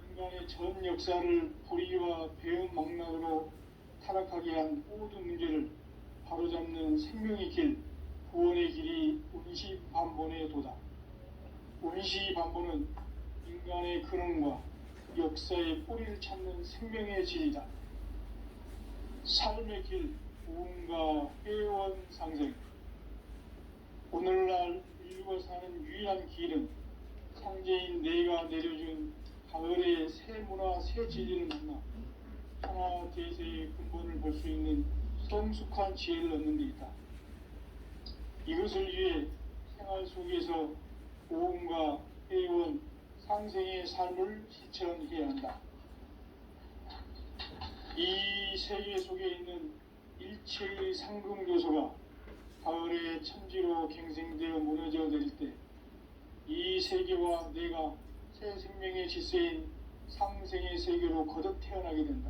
인간의 전 역사를 불의와 배움 망락으로 타락하게 한 모든 문제를 바로잡는 생명의 길, 구원의 길이 온시반본의 도다. 온시반본은 인간의 근원과 역사의 뿌리를 찾는 생명의 질이다. 삶의 길, 무언가 회원 상생. 오늘날 인류가 사는 유일한 길은 상제인 내가 내려준 가을의 새 문화, 새 진리를 만나 하나 대세의 근본을 볼 수 있는 성숙한 지혜를 얻는 데 있다. 이것을 위해 생활 속에서 보험과 회원, 상생의 삶을 실천해야 한다. 이 세계 속에 있는 일체의 상금 요소가 가을의 천지로 갱생되어 무너져 내릴 때 이 세계와 내가 새 생명의 질서인 상생의 세계로 거듭 태어나게 된다.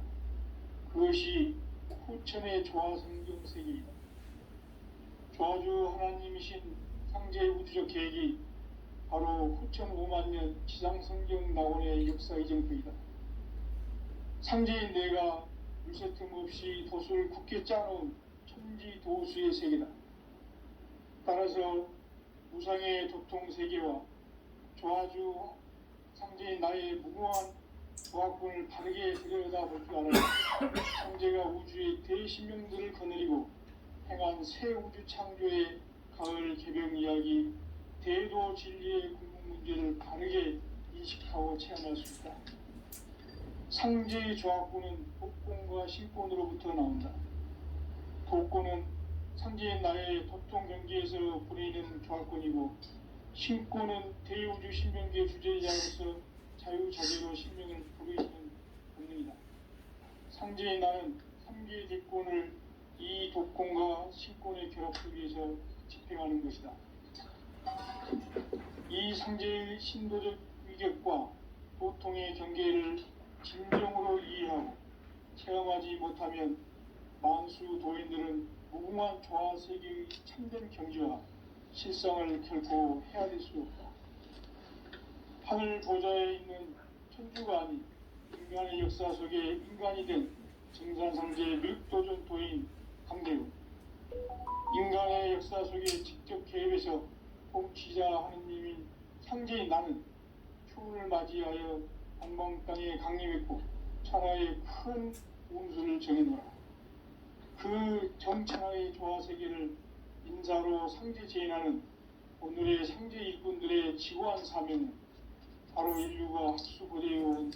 그것이 후천의 조화성경 세계이다. 조화주 하나님이신 상제의 우주적 계획이 바로 후천 5만 년 지상성경 낙원의 역사 이정표이다. 상제인 내가 물새틈 없이 돛을 굳게 짜놓은 천지도수의 세계다. 따라서 무상의 도통 세계와 조화주 상제인 나의 무궁한 조합군을 바르게 들여다볼 줄 알아야 상제가 우주의 대신명들을 거느리고 행한 새 우주 창조의 가을 개병 이야기, 대도 진리의 궁극 문제를 바르게 인식하고 체험할 수 있다. 상제의 조합군은 복권과 신권으로부터 나온다. 복권은 상제인 나의 도통 경계에서 보내는 조합권이고, 신권은 대우주 신명계 주제자로서 자유자재로 신명을 부르시는 본능이다. 상제의 나는 3개의 대권을 이 독권과 신권의 결합을 위해서 집행하는 것이다. 이 상제의 신도적 위격과 도통의 경계를 진정으로 이해하고 체험하지 못하면 만수 도인들은 무궁한 조화 세계의 참된 경지와 실상을 결코 헤아릴 수 없다. 하늘 보좌에 있는 천주가 아닌 인간의 역사 속에 인간이 된 증산상제 묘도전 도인 강대우, 인간의 역사 속에 직접 개입해서 통치자 하느님인 상제인 나는 추운을 맞이하여 방방 땅에 강림했고 천하의 큰 운수를 정해놓으라. 그 정천하의 조화세계를 인사로 상제 제인하는 오늘의 상제 일꾼들의 지고한 사명은 바로 인류가 학수고대해온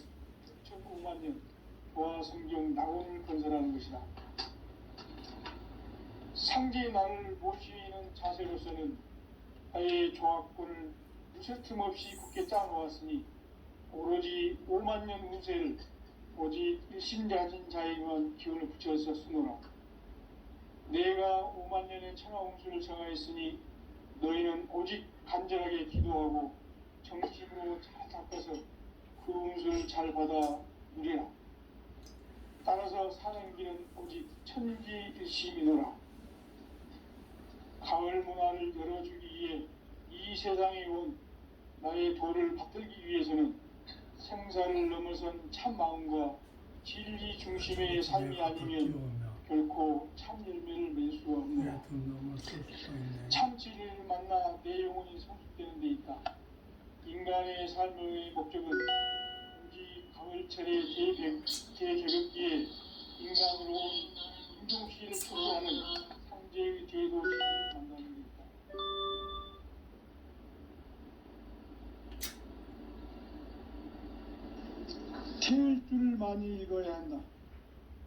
6,900만 년 조화성경 낙원을 건설하는 것이다. 상제의 나를 모시는 자세로서는 아예 조합권을 무쇠 틈 없이 굳게 짜놓았으니 오로지 5만 년 운세를 오직 일심가진 자에게만 기운을 붙여서 쓰노라. 내가 5만 년의 천하 운수를 정하였으니 너희는 오직 간절하게 기도하고 정식으로 잘 닦아서 그 운수를 잘 받아 누리라. 따라서 사는 길은 오직 천지일심이노라. 가을 문화를 열어주기 위해 이 세상에 온 나의 도를 받들기 위해서는 생사를 넘어선 참 마음과 진리 중심의 삶이 아니면 결코 참 열매를 맺을 수 없노라. 참 진리를 만나 내 영혼이 성숙되는 데 있다. 인간의 삶의 목적은 오직 가을철의 대개벽기에 인간으로 온 인종시를 표현하는 상제의 대도시를 만나는 데 있다. 태울 줄을 많이 읽어야 한다.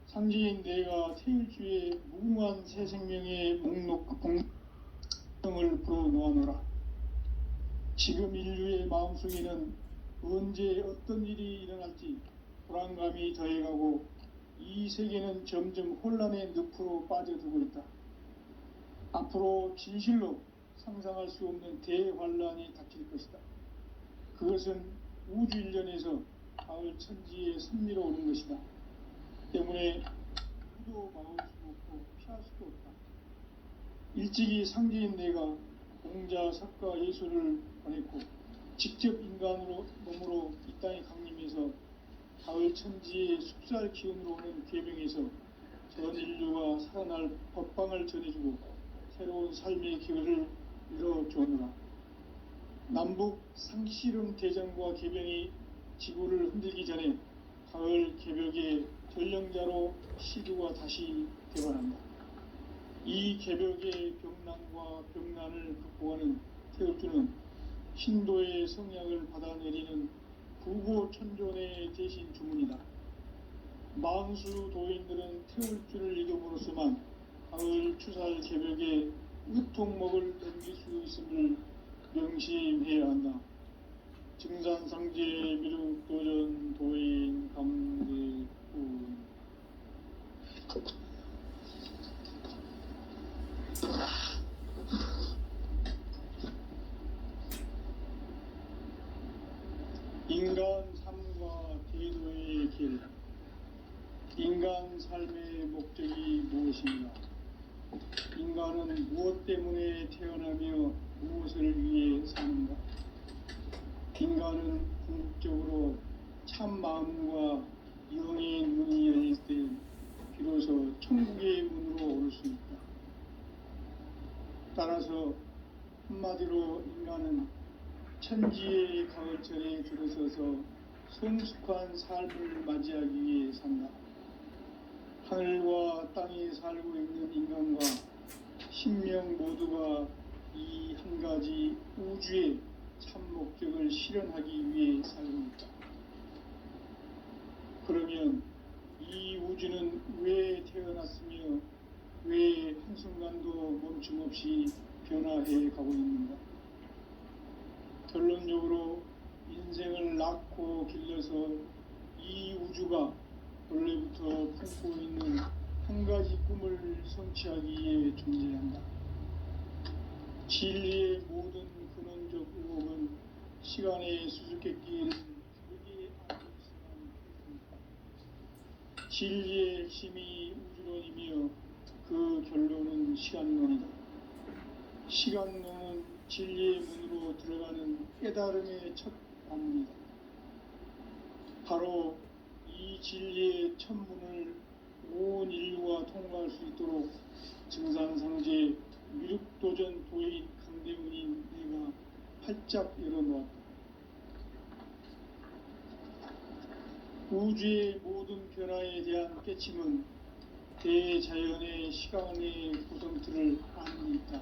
상제인 내가 태울 주의 무궁한 새 생명의 목록 공명을 불어놓아노라. 지금 인류의 마음속에는 언제 어떤 일이 일어날지 불안감이 더해가고 이 세계는 점점 혼란의 늪으로 빠져들고 있다. 앞으로 진실로 상상할 수 없는 대환란이 닥칠 것이다. 그것은 우주 일련에서 가을 천지의 섭리로 오는 것이다. 때문에 누구도 막을 수 없고 피할 수도 없다. 일찍이 상제인 내가 공자, 석가, 예수를 보냈고 직접 인간으로 몸으로 이 땅에 강림해서 가을 천지의 숲살 기운으로 오는 계명에서 전 인류가 살아날 법방을 전해주고 새로운 삶의 기회를 열어주느라. 남북 상실음 대전과 개병이 지구를 흔들기 전에 가을 개벽의 전령자로 시주가 다시 개발한다. 이 개벽의 병난과 병난을 극복하는 태울주는 신도의 성약을 받아내리는 구고천존의 대신 주문이다. 만수 도인들은 태울주를 읽음으로써만 가을 추살 개벽의 으통목을 넘길 수 있음을 명심해야 한다. 증산상제 미륵도전 도인 강대군. 인간 삶과 대도의 길. 인간 삶의 목적이 무엇인가? 인간은 무엇 때문에 태어나며 무엇을 위해 사는가? 인간은 궁극적으로 참 마음과 영의 문이 열릴 때 비로소 천국의 문으로 오를 수 있다. 천지의 가을철에 들어서서 성숙한 삶을 맞이하기 위해 산다. 하늘과 땅에 살고 있는 인간과 신명 모두가 이 한 가지 우주의 참 목적을 실현하기 위해 살고 있다. 그러면 이 우주는 왜 태어났으며 왜 한순간도 멈춤없이 변화해 가고 있는가? 결론적으로 인생을 낳고 길러서 이 우주가 원래부터 품고 있는 한 가지 꿈을 성취하기 위해 존재한다. 진리의 모든 근원적 의혹은 시간의 수수께끼를 크게 안고 있으나 진리의 핵심이 우주론이며 그 결론은 시간론이다. 시간론은 진리의 문으로 들어가는 깨달음의 첫 방문이다. 바로 이 진리의 첫 문을 온 인류가 통과할 수 있도록 증산상제 미륵도전 도인 강대문인 내가 활짝 열어놓았다. 우주의 모든 변화에 대한 깨침은 대자연의 시간의 구성틀을 아는 데 있다.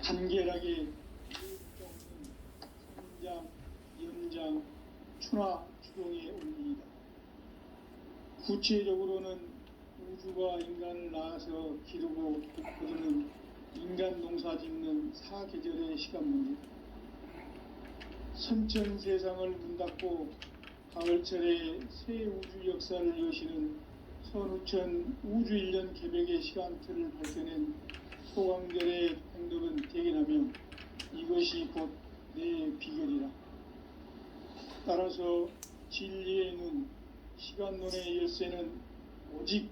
간결하게 이유가 없는 성장, 연장, 추나 주동의 원리이다. 구체적으로는 우주가 인간을 낳아서 기르고 거두는 인간 농사 짓는 사계절의 시간 문제. 선천 세상을 문 닫고 가을철에 새 우주 역사를 여시는 선우천 우주 1년 개백의 시간틀을 밝혀낸 소강절의 행동은 대견하며 이것이 곧 내 비결이라. 따라서 진리의 눈, 시간론의 열쇠는 오직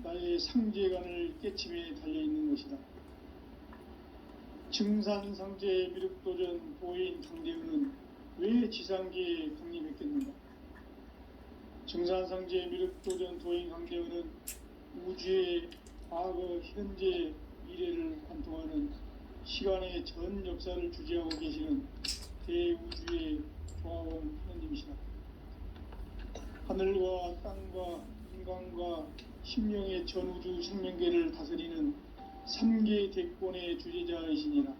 나의 상제관을 깨침에 달려있는 것이다. 증산상제 미륵도전 도인 강대우는 왜 지상계에 강림했겠는가? 증산상제 미륵도전 도인 강대우는 우주의 과거, 현재, 미래를 관통하는 시간의 전 역사를 주재하고 계시는 대우주의 조화원 하느님이시다. 하늘과 땅과 인간과 심령의 전우주 생명계를 다스리는 3계 대권의 주재자이시니라.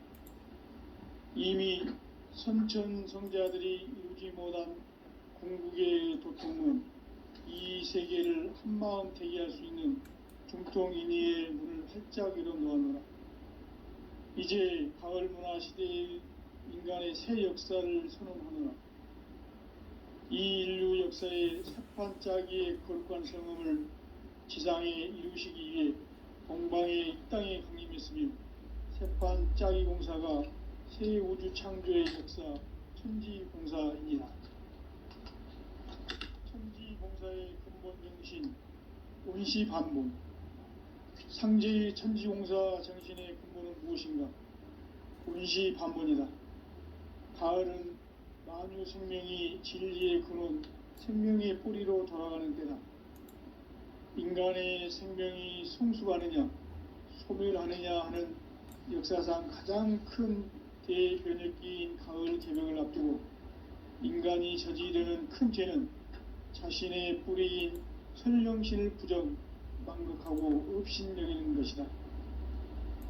이미 선천성자들이 이루지 못한 궁극의 도통은 이 세계를 한마음 대기할 수 있는 중통인의의 문을 활짝 열어놓았노라. 이제 가을 문화 시대의 인간의 새 역사를 선언하노라. 이 인류 역사의 새판짜기의 거룩한 성음을 지상에 이루시기 위해 동방의 이 땅에 강림했으며 새판짜기 공사가 새 우주 창조의 역사 천지공사이니라. 천지공사의 근본 정신 온시반본. 상제의 천지공사 정신의 근본은 무엇인가? 온시반본이다. 가을은 만유 생명이 진리의 근원, 생명의 뿌리로 돌아가는 때다. 인간의 생명이 성숙하느냐, 소멸하느냐 하는 역사상 가장 큰 대변혁기인 가을 개벽을 앞두고 인간이 저지르는 큰 죄는 자신의 뿌리인 설령신을 부정, 망극하고 업신여기는 것이다.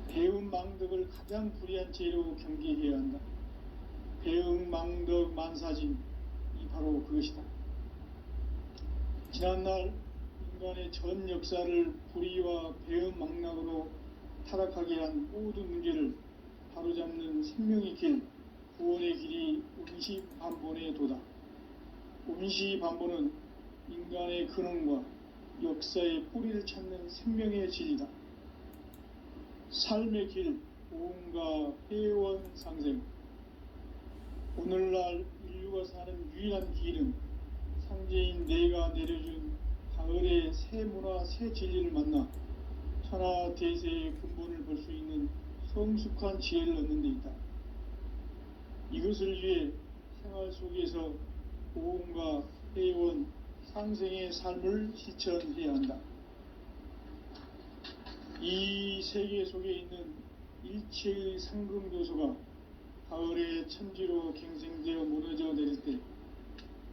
배움 망덕을 가장 불의한 죄로 경계해야 한다. 배움 망덕 만사진, 이 바로 그것이다. 지난날 인간의 전 역사를 불의와 배움 망락으로 타락하게 한 모든 문제를 바로잡는 생명의 길, 구원의 길이 온시반본의 도다. 온시반본은 인간의 근원과 역사의 뿌리를 찾는 생명의 진리다. 삶의 길, 오음과 회원 상생. 오늘날 인류가 사는 유일한 길은 상제인 내가 내려준 가을의 새 문화, 새 진리를 만나 천하 대세의 근본을 볼 수 있는 성숙한 지혜를 얻는 데 있다. 이것을 위해 생활 속에서 오음과 회원, 상생의 삶을 실천해야 한다. 이 세계 속에 있는 일체의 상금 요소가 가을의 천지로 갱생되어 무너져 내릴 때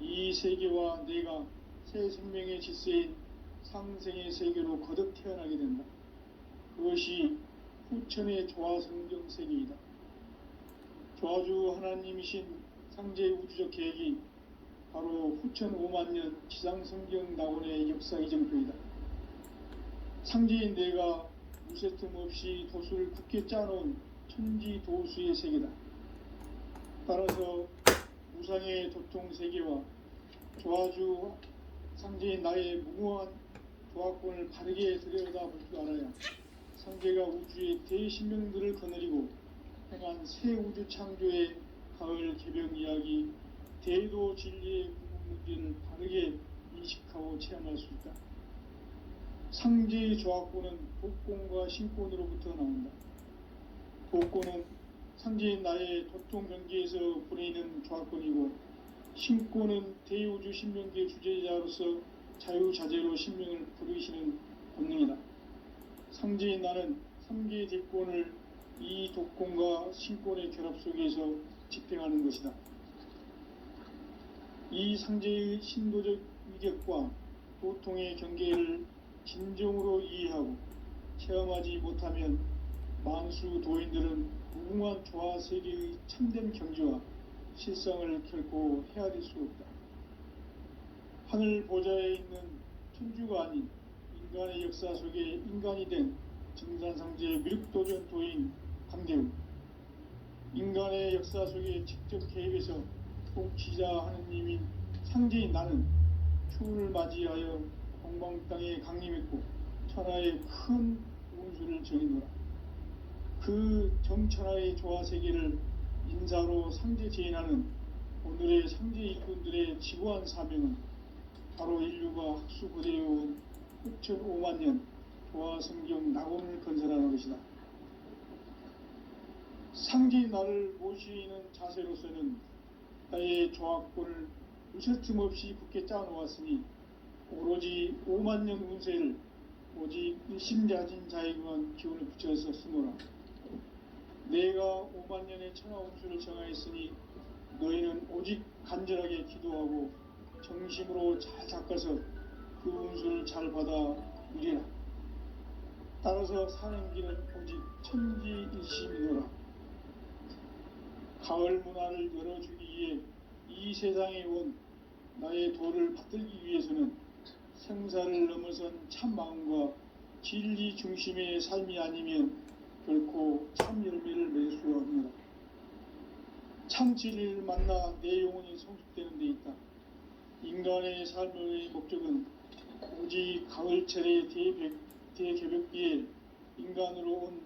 이 세계와 내가 새 생명의 질서인 상생의 세계로 거듭 태어나게 된다. 그것이 후천의 조화성경 세계이다. 조화주 하나님이신 상제의 우주적 계획이 바로 후천 5만 년 지상성경 낙원의 역사 이정표이다. 상제인 내가 무쇠틈 없이 도수를 굳게 짜놓은 천지 도수의 세계다. 따라서 무상의 도통 세계와 조화주 상제인 나의 무모한 조화권을 바르게 들여다볼 줄 알아야 상제가 우주의 대신명들을 거느리고 행한 새 우주 창조의 가을 개벽 이야기, 대도 진리의 궁극 문제를 바르게 인식하고 체험할 수 있다. 상제의 조화권은 복권과 신권으로부터 나온다. 복권은 상제인 나의 도통 경계에서 보내는 조화권이고, 신권은 대우주 신명기의 주제자로서 자유자재로 신명을 부르시는 본능이다. 상제인 나는 3개의 대권을 이 독권과 신권의 결합 속에서 집행하는 것이다. 이 상제의 신도적 위격과 도통의 경계를 진정으로 이해하고 체험하지 못하면 만수 도인들은 무궁한 조화 세계의 참된 경지와 실상을 결코 헤아릴 수 없다. 하늘 보좌에 있는 천주가 아닌 인간의 역사 속에 인간이 된 증산상제의 미륵도전 도인 강대우, 인간의 역사 속에 직접 개입해서 통치자 하느님인 상제인 나는 추운을 맞이하여 동방 땅에 강림했고 천하의 큰 운수를 정의노라. 그 정천하의 조화세계를 인사로 상제 제인하는 오늘의 상제 일꾼들의 지구한 사명은 바로 인류가 학수고대해온 후천 5만 년 조화성경 낙원을 건설하는 것이다. 상제인 나를 모시는 자세로서는 나의 조화권을 무쇠틈 없이 굳게 짜놓았으니 오로지 5만 년 운세를 오직 일심자진 자에 관한 기운을 붙여서 쓰노라. 내가 5만 년의 천하 운수를 정하였으니 너희는 오직 간절하게 기도하고 정심으로 잘 닦아서 그 운수를 잘 받아 누리라. 따라서 사는 길은 오직 천지일심이노라. 가을 문화를 열어주기 위해 이 세상에 온 나의 도를 받들기 위해서는 생사를 넘어선 참 마음과 진리 중심의 삶이 아니면 결코 참 열매를 맺을 수가 없노라. 참 진리를 만나 내 영혼이 성숙되는 데 있다. 인간의 삶의 목적은 오직 가을철의 대개벽기에 인간으로 온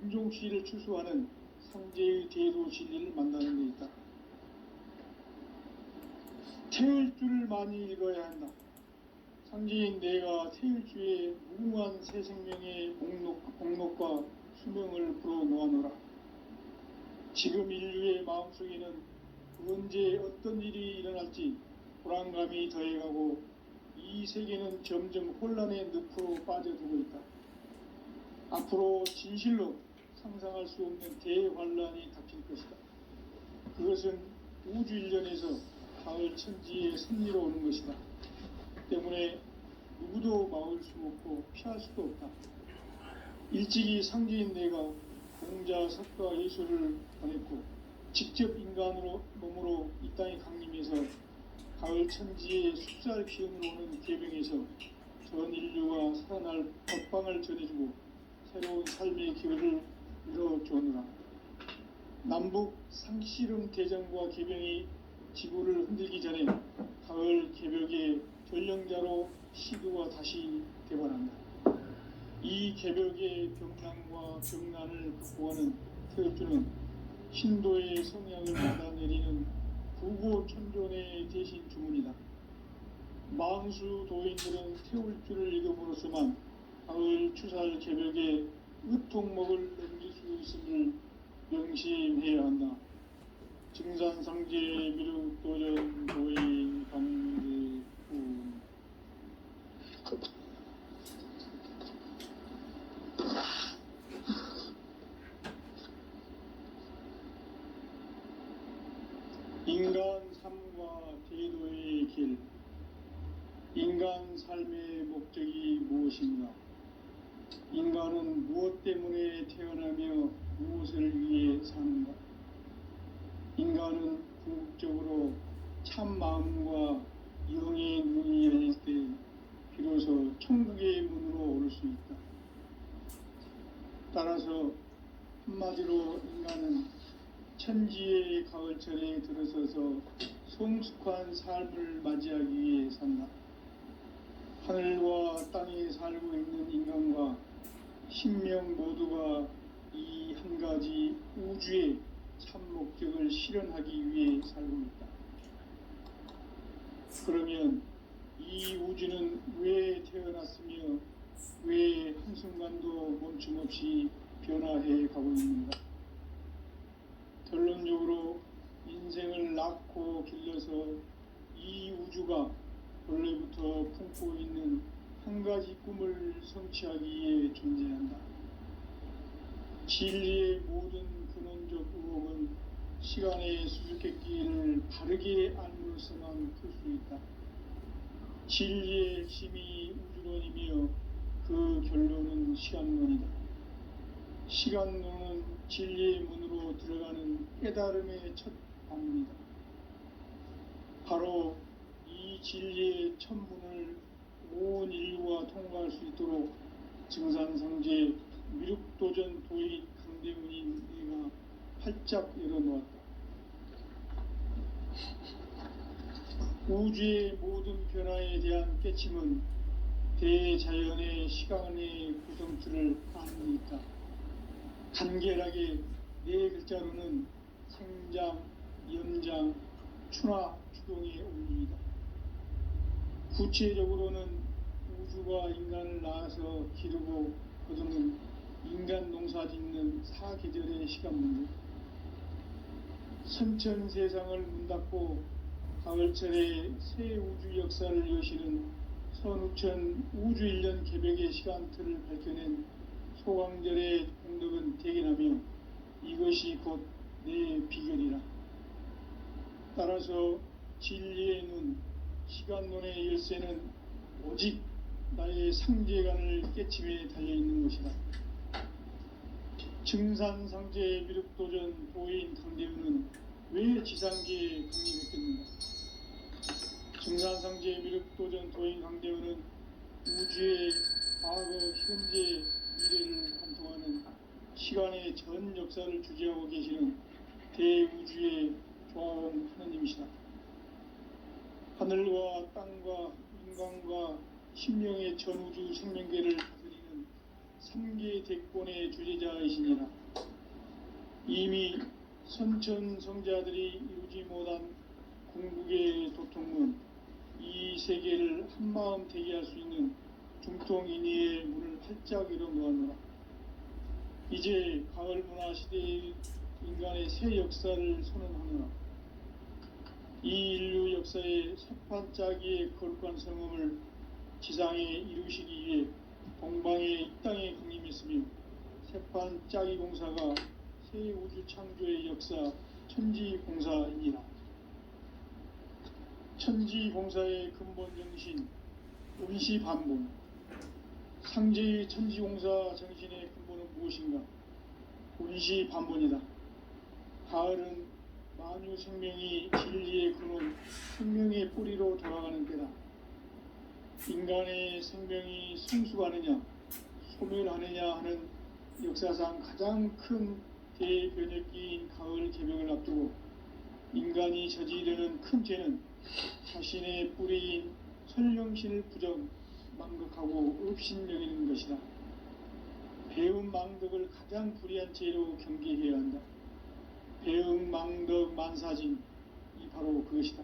인종시를 추수하는 상제의 대도 진리를 만나는 데 있다. 태을 줄을 많이 읽어야 한다. 상제인 내가 태일주의 무궁한 새 생명의 목록과 수명을 불어놓아노라. 지금 인류의 마음속에는 언제 어떤 일이 일어날지 불안감이 더해가고 이 세계는 점점 혼란의 늪으로 빠져들고 있다. 앞으로 진실로 상상할 수 없는 대환란이 닥칠 것이다. 그것은 우주 일련에서 가을 천지의 섭리로 오는 것이다. 때문에 누구도 막을 수 없고 피할 수도 없다. 일찍이 상제인 내가 공자, 석가, 예수를 보냈고 직접 인간으로 몸으로 이 땅에 강림해서 가을 천지의 숫살 기운으로 오는 계명에서 전 인류가 살아날 법방을 전해주고 새로운 삶의 기회를 이뤄주느라. 남북 상씨름 대전과 계병이 지구를 흔들기 전에 가을 개벽의 전령자로 시도가 다시 되관한다. 이 개벽의 병난과 병난을 극복하는 태엽주는 신도의 성향을 받아내리는 구고천존의 대신 주문이다. 망수 도인들은 태울주를 읽음으로써만 가을 추살 개벽의 의통목을 넘길 수 있음을 명심해야 한다. 증산상제 미륵도전 도인 강대우. 인간 삶과 제도의 길. 인간 삶의 목적이 무엇인가? 인간은 무엇 때문에 태어나며 무엇을 위해 사는가? 인간은 궁극적으로 참 마음과 영의 문이 열릴 때 비로소 천국의 문으로 오를 수 있다. 따라서 한마디로 인간은 천지의 가을철에 들어서서 성숙한 삶을 맞이하기 위해 산다. 하늘과 땅에 살고 있는 인간과 신명 모두가 이 한 가지 우주의 참 목적을 실현하기 위해 살고 있다. 그러면 이 우주는 왜 태어났으며 왜 한순간도 멈춤없이 변화해 가고 있는가? 결론적으로 인생을 낳고 길러서 이 우주가 원래부터 품고 있는 한 가지 꿈을 성취하기 위해 존재한다. 진리의 모든 근원적 의혹은 시간의 수수께끼를 바르게 알므로서만 풀 수 있다. 진리의 핵심이 우주론이며 그 결론은 시간론이다. 시간론은 진리의 문으로 들어가는 깨달음의 첫 방문이다. 바로 이 진리의 첫 문을 온 인류가 통과할 수 있도록 증산성제 미륵도전 도인 강대문인 내가 활짝 열어놓았다. 우주의 모든 변화에 대한 깨침은 대자연의 시간의 구성틀을 아는 있다. 간결하게 네 글자로는 생장, 연장, 추나 추동의 원리이다. 구체적으로는 우주가 인간을 낳아서 기르고 거두는 인간 농사 짓는 사계절의 시간 문제. 선천 세상을 문 닫고 가을철에 새 우주 역사를 여시는 선우천 우주 1년 개벽의 시간틀을 밝혀낸 소강절의 공덕은 대견하며 이것이 곧 내 비결이라. 따라서 진리의 눈, 시간론의 열쇠는 오직 나의 상제관을 깨침에 달려있는 것이다. 증산상제 미륵도전 도인 강대우는 왜 지상계에 강림했겠는가? 증산상제 미륵도전 도인 강대우는 우주의 과거, 현재, 미래를 관통하는 시간의 전 역사를 주재하고 계시는 대우주의 조화원 하느님이시다. 하늘과 땅과 인간과 신명의 전우주 생명계를 다스리는 3계 대권의 주재자이시니라. 이미 선천성자들이 이루지 못한 궁극의 도통문, 이 세계를 한마음 되게 할 수 있는 중통인의의 문을 활짝 열어놓았노라. 이제 가을 문화 시대의 인간의 새 역사를 선언하노라. 이 인류 역사의 새판짜기의 거룩한 성음을 지상에 이루시기 위해 동방의 이 땅에 강림했으며 새판짜기 공사가 새 우주 창조의 역사 천지공사이니라. 천지공사의 근본 정신 운시반본. 상제의 천지공사 정신의 근본은 무엇인가? 운시반본이다. 가을은 만유 생명이 진리의 근원, 생명의 뿌리로 돌아가는 때다. 인간의 생명이 성숙하느냐, 소멸하느냐 하는 역사상 가장 큰 대변혁기인 가을 개벽을 앞두고 인간이 저지르는 큰 죄는 자신의 뿌리인 설령신을 부정, 망극하고 업신여기는 것이다. 배움 망덕을 가장 불의한 죄로 경계해야 한다. 배움 망덕 만사진, 이 바로 그것이다.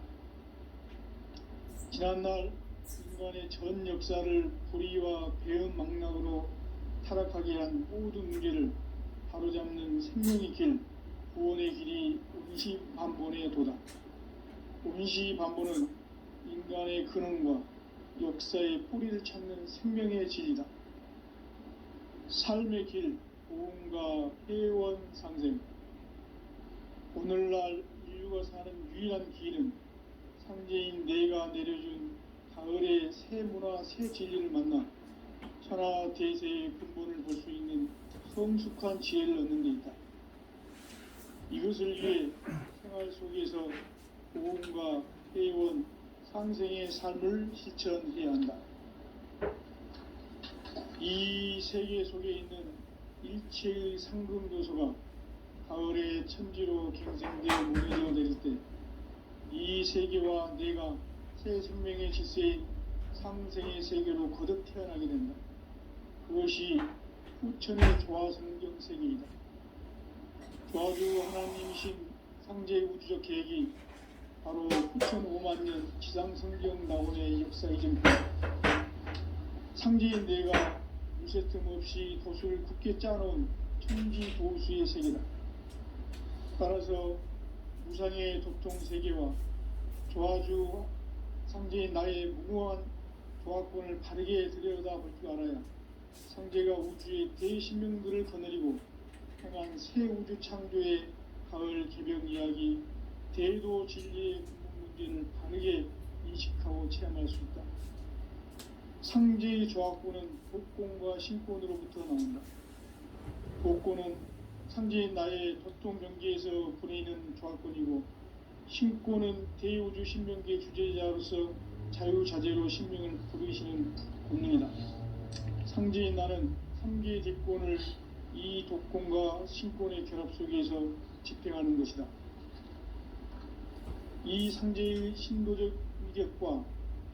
지난날 인간의 전 역사를 불의와 배움 망락으로 타락하게 한 모든 문제를 바로잡는 생명의 길, 구원의 길이 운시반본의 도다. 운시반본은 인간의 근원과 역사의 뿌리를 찾는 생명의 진리다. 삶의 길, 고음과 회원 상생. 오늘날 인류가 사는 유일한 길은 상제인 내가 내려준 가을의 새 문화, 새 진리를 만나 천하 대세의 근본을 볼 수 있는 성숙한 지혜를 얻는 데 있다. 이것을 위해 생활 속에서 복음과 회원, 상생의 삶을 실천해야 한다. 이 세계 속에 있는 일체의 상금도서가 가을의 천지로 갱생되어 무너져 내릴 때 이 세계와 내가 새 생명의 질서인 상생의 세계로 거듭 태어나게 된다. 그것이 후천의 조화성경 세계이다. 조화주 하나님이신 상제의 우주적 계획이 바로 후천 5만 년 지상성경 낙원의 역사 이전부터 상제인 내가 무쇠 틈 없이 도수를 굳게 짜놓은 천지 도수의 세계다. 따라서 무상의 도통 세계와 조화주 상제인 나의 무모한 조화권을 바르게 들여다볼 줄 알아야 상제가 우주의 대신명들을 거느리고 행한 새 우주 창조의 가을 개벽 이야기, 대도 진리의 근본 문제를 바르게 인식하고 체험할 수 있다. 상제의 조화권은 복권과 신권으로부터 나온다. 복권은 상제인 나의 도통 경계에서 보내는 조화권이고, 신권은 대우주 신명계 주제자로서 자유자재로 신명을 부르시는 권능이다. 상제인 나는 3개의 뒷권을 이 독권과 신권의 결합 속에서 집행하는 것이다. 이 상제의 신도적 위력과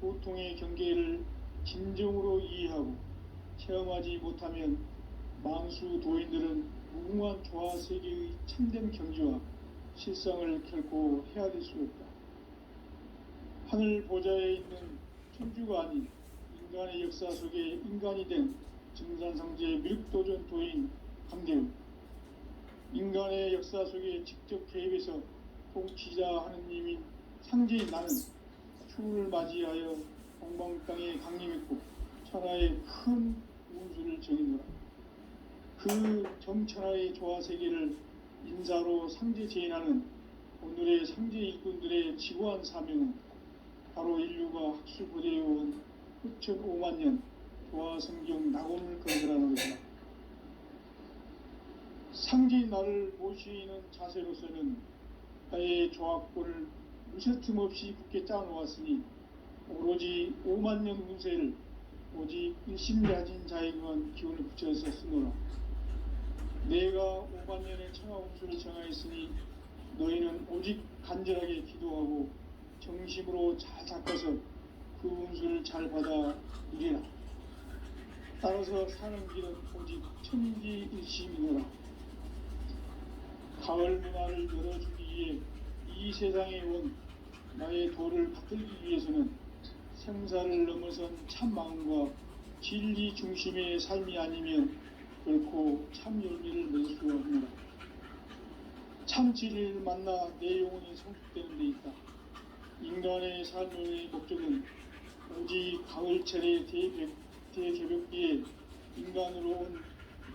도통의 경계를 진정으로 이해하고 체험하지 못하면 만수 도인들은 무궁한 조화 세계의 참된 경지와 실상을 결코 헤아릴 수 없다. 하늘 보좌에 있는 천주가 아닌 인간의 역사 속에 인간이 된 증산상제의 밀도전 도인 감대우, 인간의 역사 속에 직접 개입해서 통치자 하느님인 상제인 나는 추운을 맞이하여 동방 땅에 강림했고 천하의 큰 운수를 정의노라. 그 정천하의 조화 세계를 인사로 상제 제인하는 오늘의 상제 일꾼들의 지고한 사명은 바로 인류가 학술보대해온 후천 5만 년 조화 성경 낙원을 건설하는 것이다. 상제인 나를 모시는 자세로서는 나의 조화권을 무쇠 틈 없이 굳게 짜놓았으니 오로지 5만 년 운세를 오직 일심가진 자에게만 기운을 붙여서 쓰노라. 내가 5만 년의 천하 운수를 정하였으니 너희는 오직 간절하게 기도하고 정심으로 잘 닦아서 그 운수를 잘 받아 누리라. 따라서 사는 길은 오직 천지일심이노라. 가을 문화를 열어주기 위해 이 세상에 온 나의 도를 붙들기 위해서는 생사를 넘어선 참 마음과 진리 중심의 삶이 아니면 결코 참 열매를 낼 수 없노라. 참 진리를 만나 내 영혼이 성숙되는 데 있다. 인간의 삶의 목적은 오직 가을철의 대개벽기에 인간으로 온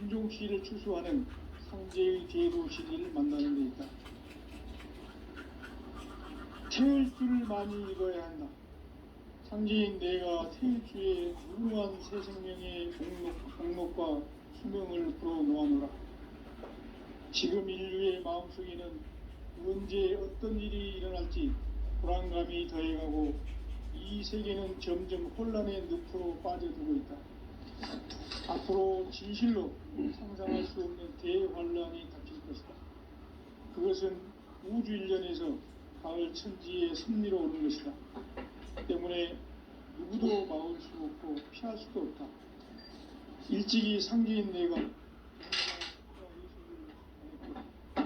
인종시를 추수하는 상제의 대도 진리를 만나는 데 있다. 태일주를 많이 읽어야 한다. 상제인 내가 태일주의 무궁한 새 생명의 목록과 수명을 풀어놓아노라. 지금 인류의 마음속에는 언제 어떤 일이 일어날지 불안감이 더해가고 이 세계는 점점 혼란의 늪으로 빠져들고 있다. 앞으로 진실로 상상할 수 없는 대환란이 닥칠 것이다. 그것은 우주 일련에서 가을 천지의 섭리로 오는 것이다. 때문에 누구도 막을 수 없고 피할 수도 없다. 일찍이 상제인 내가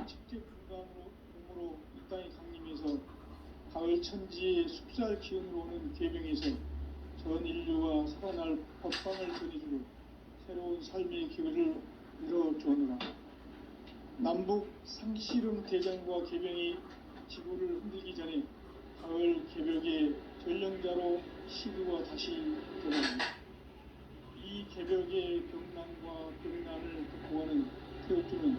직접 인간으로 이 땅에 강림해서 가을 천지의 숲살 기운으로 오는 계명에서 전 인류가 살아날 법방을 전해주고 새로운 삶의 기회를 열어주느라. 남북 상씨름 대전과 계명이 지구를 흔들기 전에 가을 개벽의 전령자로 시구가 다시 드러납니다. 이 개벽의 병난과 병난을 극복하는 태어주는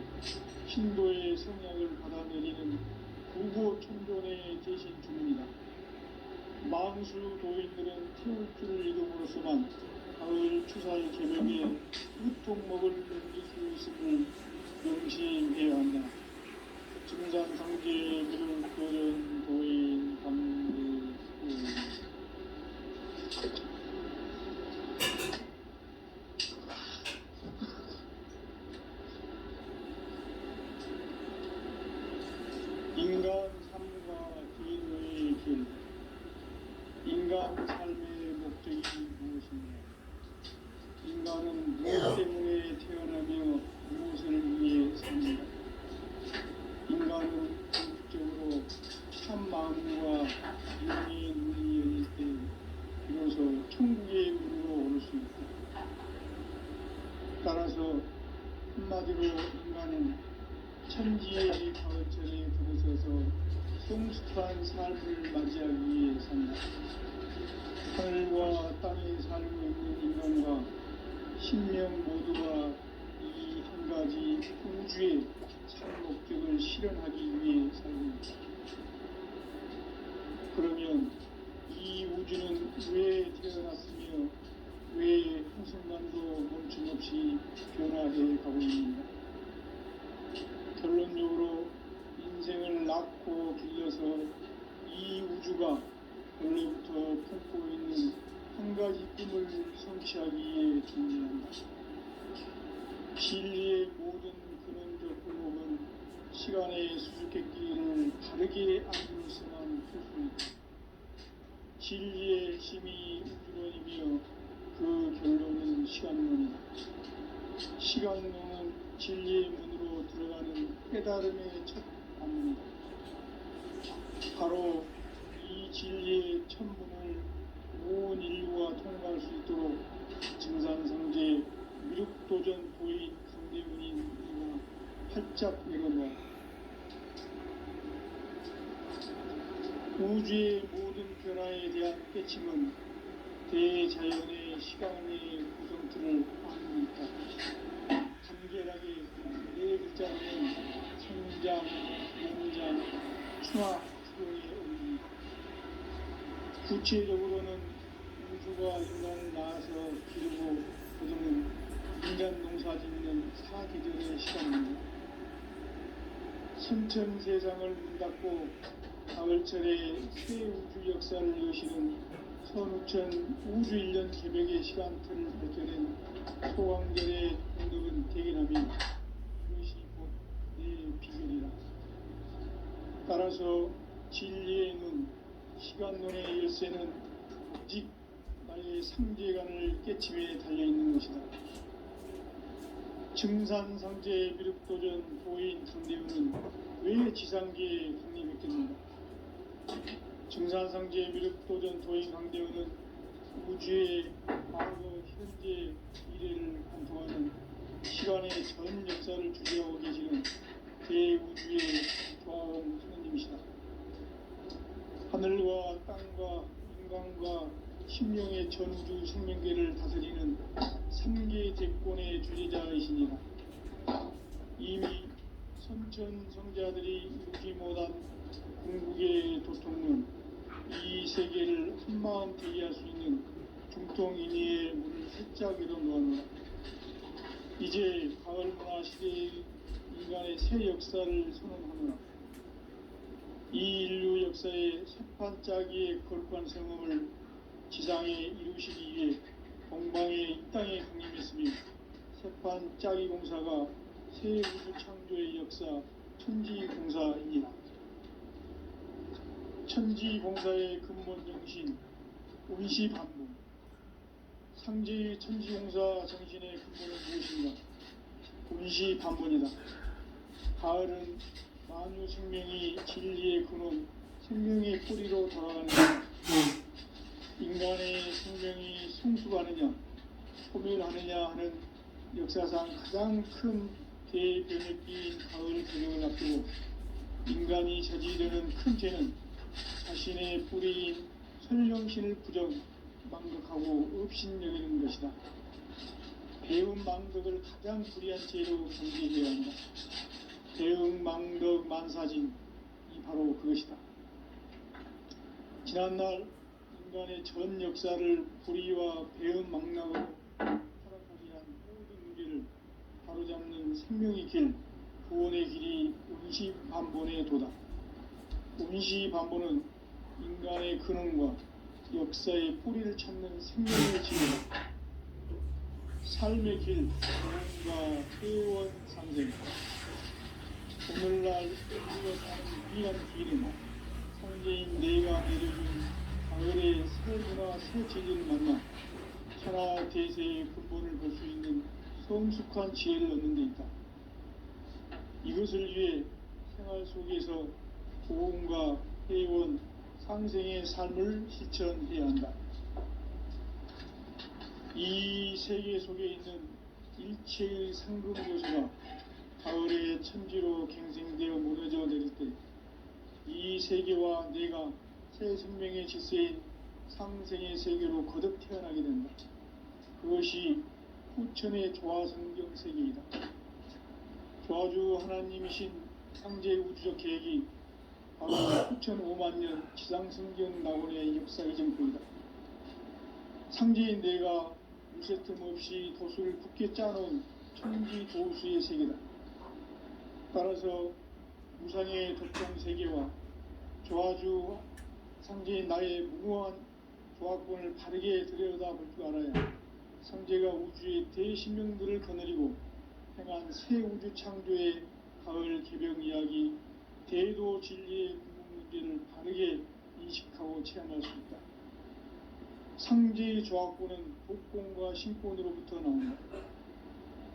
신도의 성향을 받아내리는 부고 총존의 대신 주문이다. 만수 도인들은 태울 줄을 이름으로서만 가을 추살 개벽에 으통목을 넘길 수 있음을 명심해야 한다. 증산상제 미륵도전 도인 감리후 인간 삶과 기도의 길. 인간 삶의 목적이 무엇이냐? 인간은 무엇 때문에 태어나며 무엇을 위해 사는가? 인간은 궁극적으로 참 마음과 영의 눈이 열릴 때 비로소 천국의 문으로 오를 수 있다. 따라서 한마디로 인간은 천지의 가을철에 들어서서 성숙한 삶을 맞이하기 위해 산다. 하늘과 땅에 살고 있는 인간과 신명 모두가 이 한 가지 우주의 참 목적을 실현하기 위해 살고 있다. 그러면 이 우주는 왜 태어났으며 왜 한순간도 멈춤없이 변화해 가고 있는가? 결론적으로 인생을 낳고 길러서 이 우주가 원래부터 품고 있는 한 가지 꿈을 성취하기에 존재한다. 진리의 모든 근원적 의목은 시간의 수수께끼를 다르게 알고서만 풀 수 있다. 진리의 힘이 우주론이며 그 결론은 시간론이다. 시간론은 진리의 문으로 들어가는 깨달음의 첫 방문이다. 바로 이 진리의 첫 문을 온 인류가 통과할 수 있도록 증산상제 미륵도전 도인 강대문인 우리가 활짝 열어놓아 우주의 모든 변화에 대한 깨침은 대자연의 시간의 구성틀을 안고 있다. 간결하게 네 글자는 성장, 용장, 충화, 수용의 의미입니다. 구체적으로는 우주가 인간을 낳아서 기르고 거두는 인간 농사 짓는 사계절의 시간입니다. 선천 세상을 문 닫고 가을철에 새 우주 역사를 여시는 선우천 우주 1년 개벽의 시간틀을 밝혀낸 소강절의 동력은 대견하며 그것이 곧 내 비결이라. 따라서 진리의 눈, 시간론의 열쇠는 오직 나의 상제관을 깨침에 달려있는 것이다. 증산상제 미륵도전 도인 강대우는 왜 지상계에 확립했겠는가? 증산상제 미륵도전 도인 강대우는 우주의 과거, 현재, 미래를 관통하는 시간의 전 역사를 주재하고 계시는 대우주의 조화원 선생님이시다. 하늘과 땅과 인간과 심령의 전우주 생명계를 다스리는 3계 대권의 주제자이시니라. 이미 선천 성자들이 이루지 못한 궁극의 도통론, 이 세계를 한마음 대기할 수 있는 중통인의의 문을 활짝 열어놓았노라. 이제 가을 문화 시대의 인간의 새 역사를 선언하노라. 이 인류 역사의 새판짜기의 거룩한 성음을 지상에 이루시기 위해 동방의 이 땅에 강림했으며 새판짜기 공사가 새 우주 창조의 역사 천지공사이니라. 천지공사의 근본 정신 운시반복. 상제의 천지공사 정신의 근본은 무엇인가? 운시반복이다. 가을은 만유 생명이 진리의 근원, 생명의 뿌리로 돌아가는 인간의 생명이 성숙하느냐, 소멸하느냐 하는 역사상 가장 큰 대변혁기인 가을 개벽을 앞두고 인간이 저지르는 큰 죄는 자신의 뿌리인 설령신을 부정, 망덕하고 업신여기는 것이다. 배운 망덕을 가장 불의한 죄로 경계해야 한다. 대응 망덕 만사진, 바로 그것이다. 지난날 인간의 전 역사를 불의와 배은망락으로 타락하게 한 모든 문제를 바로잡는 생명의 길, 구원의 길이 운시반본의 도다. 운시반본은 인간의 근원과 역사의 뿌리를 찾는 생명의 지혜다. 삶의 길, 구원과 회원 상생. 오늘날 우리가 사는 위한 길은 성제인 내가 내려준 가을의 새 문화 새 재질을 만나 천하 대세의 근본을 볼 수 있는 성숙한 지혜를 얻는 데 있다. 이것을 위해 생활 속에서 보험과 회원, 상생의 삶을 실천해야 한다. 이 세계 속에 있는 일체의 상금 요소가 가을의 천지로 갱생되어 무너져 내릴 때 이 세계와 내가 새 생명의 질서인 상생의 세계로 거듭 태어나게 된다. 그것이 후천의 조화성경 세계이다. 조화주 하나님이신 상제 우주적 계획이 바로 후천 5만 년 지상성경 낙원의 역사 이정표이다. 상제인 내가 무쇠 틈 없이 도수를 굳게 짜놓은 천지 도수의 세계다. 따라서 무상의 도통 세계와 조화주 상제인 나의 무궁한 조화권을 바르게 들여다볼 줄 알아야 상제가 우주의 대신명들을 거느리고 행한 새 우주 창조의 가을 개병 이야기, 대도 진리의 궁극 문제를 바르게 인식하고 체험할 수 있다. 상제의 조화권은 독권과 신권으로부터 나온다.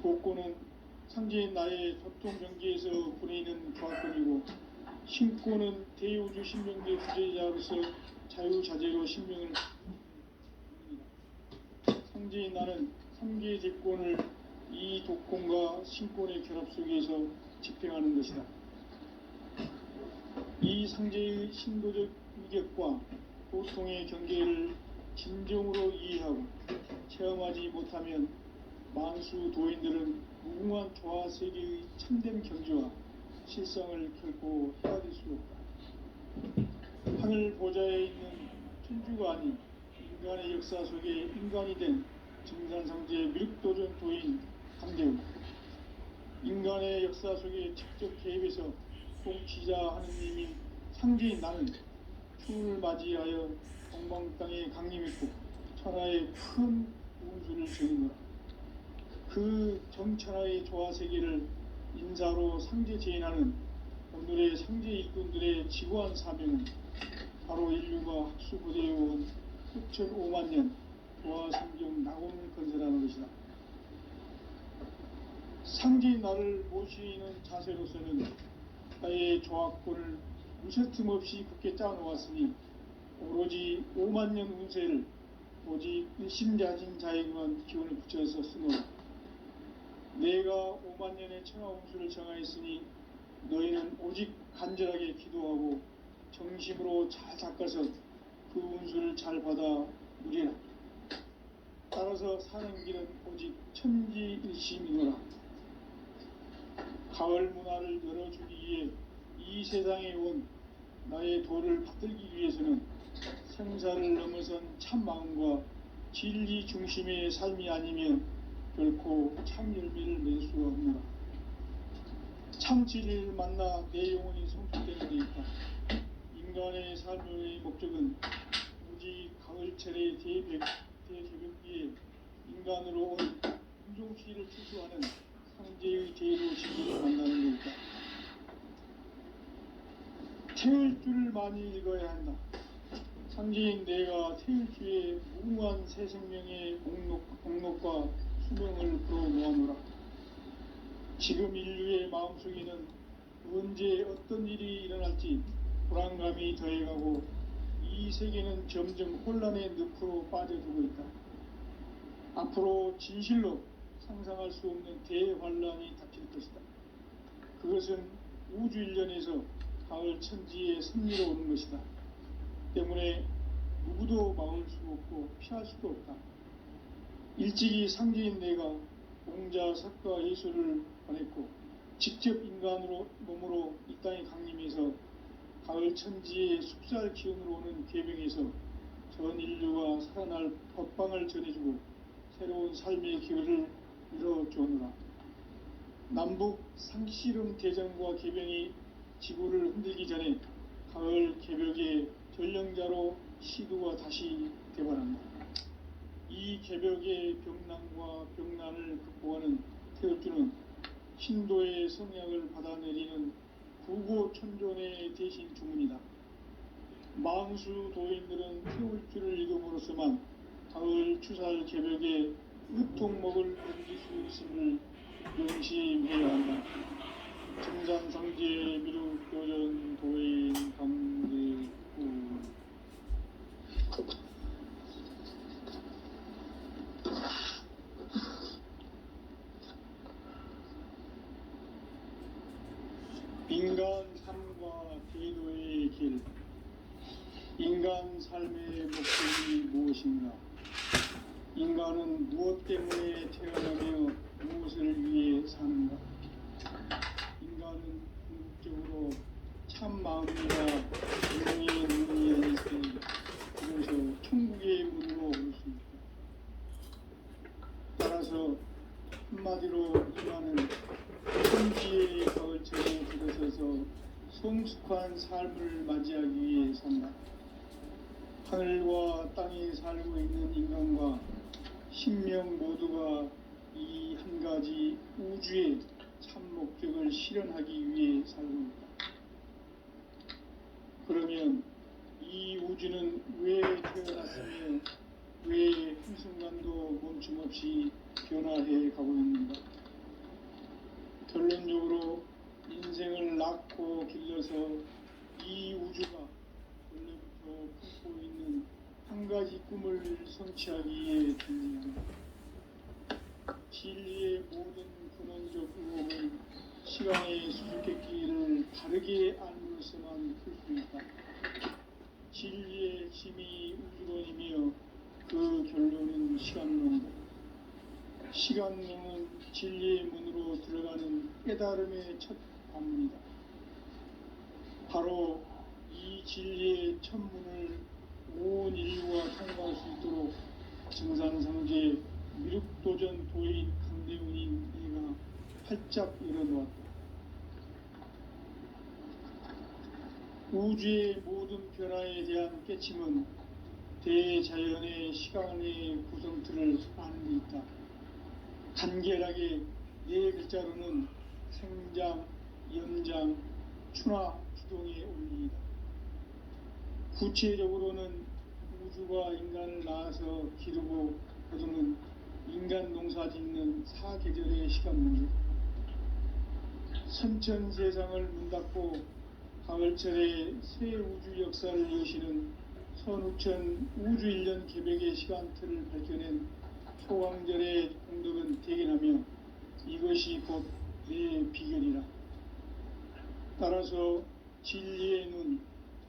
독권은 상제인 나의 도통 경계에서 보내는 조화권이고, 신권은 대우주 신명계 주제자로서 자유자재로 신명을 상제인 나는 3개의 제권을 이 독권과 신권의 결합 속에서 집행하는 것이다. 이 상제의 신도적 위격과 도통의 경계를 진정으로 이해하고 체험하지 못하면 만수 도인들은 무궁한 조화세계의 참된 경지와 실상을 결코 헤아릴 수 없다. 하늘 보좌에 있는 천주가 아닌 인간의 역사 속에 인간이 된 증산상제의 미륵도전 도인 강재우, 인간의 역사 속에 직접 개입해서 통치자 하느님인 상제인 나는 추운을 맞이하여 동방 땅에 강림했고 천하의 큰 운수를 정의노라. 그 정천하의 조화세계를 인사로 상제 재인하는 오늘의 상제 일꾼들의 지구한 사명은 바로 인류가 학수고대해온 후천 5만 년 조화성경 낙원을 건설하는 것이다. 상제인 나를 모시는 자세로서는 나의 조화권을 무쇠 틈 없이 굳게 짜놓았으니 오로지 5만 년 운세를 오직 일심자진 자에게만 기운을 붙여서 쓰노라. 내가 5만 년의 천하 운수를 정하였으니 너희는 오직 간절하게 기도하고 정심으로 잘 닦아서 그 운수를 잘 받아 누리라. 따라서 사는 길은 오직 천지일심이노라. 가을 문화를 열어주기 위해 이 세상에 온 나의 도를 받들기 위해서는 생사를 넘어선 참 마음과 진리 중심의 삶이 아니면 결코 참 열매를 낼 수가 없노라. 참 진리를 만나 내 영혼이 성숙되는 데 있다. 인간의 삶의 목적은 오직 가을철의 대개벽기에 인간으로 온 인종시를 추수하는 상제의 제도 진리를 만나는 데 있다. 태울 줄을 많이 읽어야 한다. 상제인 내가 태울주의 무궁한 새 생명의 목록과 수명을 불어모아노라. 지금 인류의 마음속에는 언제 어떤 일이 일어날지 불안감이 더해가고 이 세계는 점점 혼란의 늪으로 빠져들고 있다. 앞으로 진실로 상상할 수 없는 대환란이 닥칠 것이다. 그것은 우주 일련에서 가을 천지의 섭리로 오는 것이다. 때문에 누구도 막을 수 없고 피할 수도 없다. 일찍이 상제인 내가 공자, 석가, 예수를 보냈고 직접 인간으로 몸으로 이 땅에 강림해서 가을 천지의 숲살 기운으로 오는 계병에서 전 인류가 살아날 법방을 전해주고 새로운 삶의 기회를 이뤄주오노라. 남북 상씨름 대전과 계병이 지구를 흔들기 전에 가을 개벽의 전령자로 시두가 다시 개발한다. 이 개벽의 병난과 병난을 극복하는 태극주는 신도의 성약을 받아내리는 구고천존의 대신 주문이다. 망수 도인들은 태울주를 읽음으로써만 가을 추살 개벽의 으통목을 던질 수 있음을 명심해야 한다. 증산상제 미륵도전 도인 강대구 인간 삶과 대도의 길. 인간 삶의 목적이 무엇인가? 인간은 무엇 때문에 태어나며 무엇을 위해 사는가? 인간은 궁극적으로 참 마음이나 영의 문이 아닐 때 비로소 천국의 문으로 올 수 있다. 따라서 한마디로 인간은 천지의 가을철에 들어서서 성숙한 삶을 맞이하기 위해 산다. 하늘과 땅에 살고 있는 인간과 신명 모두가 이 한 가지 우주의 참 목적을 실현하기 위해 살고 있다. 그러면 이 우주는 왜 태어났으며 왜 한순간도 멈춤없이 변화해 가고 있는가? 결론적으로 인생을 낳고 길러서 이 우주가 원래부터 품고 있는 한 가지 꿈을 성취하기 위해 존재한다. 진리의 모든 근원적 의혹은 시간의 수수께끼를 다르게 알므로서만 풀 수 있다. 진리의 핵심이 우주론이며 그 결론은 시간론이다. 시간론은 진리의 문으로 들어가는 깨달음의 첫 관문이다. 바로 이 진리의 첫 문을 온 인류가 통과할 수 있도록 증산상제 미륵도전 도인 강대훈인 내가 활짝 열어놓았다. 우주의 모든 변화에 대한 깨침은 대자연의 시간의 구성틀을 아는 데 있다. 간결하게 네 글자로는 생장, 연장, 추나 주동의 원리이다. 구체적으로는 우주가 인간을 낳아서 기르고 거두는 인간 농사 짓는 사계절의 시간 문제. 선천 세상을 문 닫고 가을철에 새 우주 역사를 여시는 선우천 우주 1년 개벽의 시간틀을 밝혀낸 소강절의 공덕은 대견하며 이것이 곧 내 비결이라. 따라서 진리의 눈,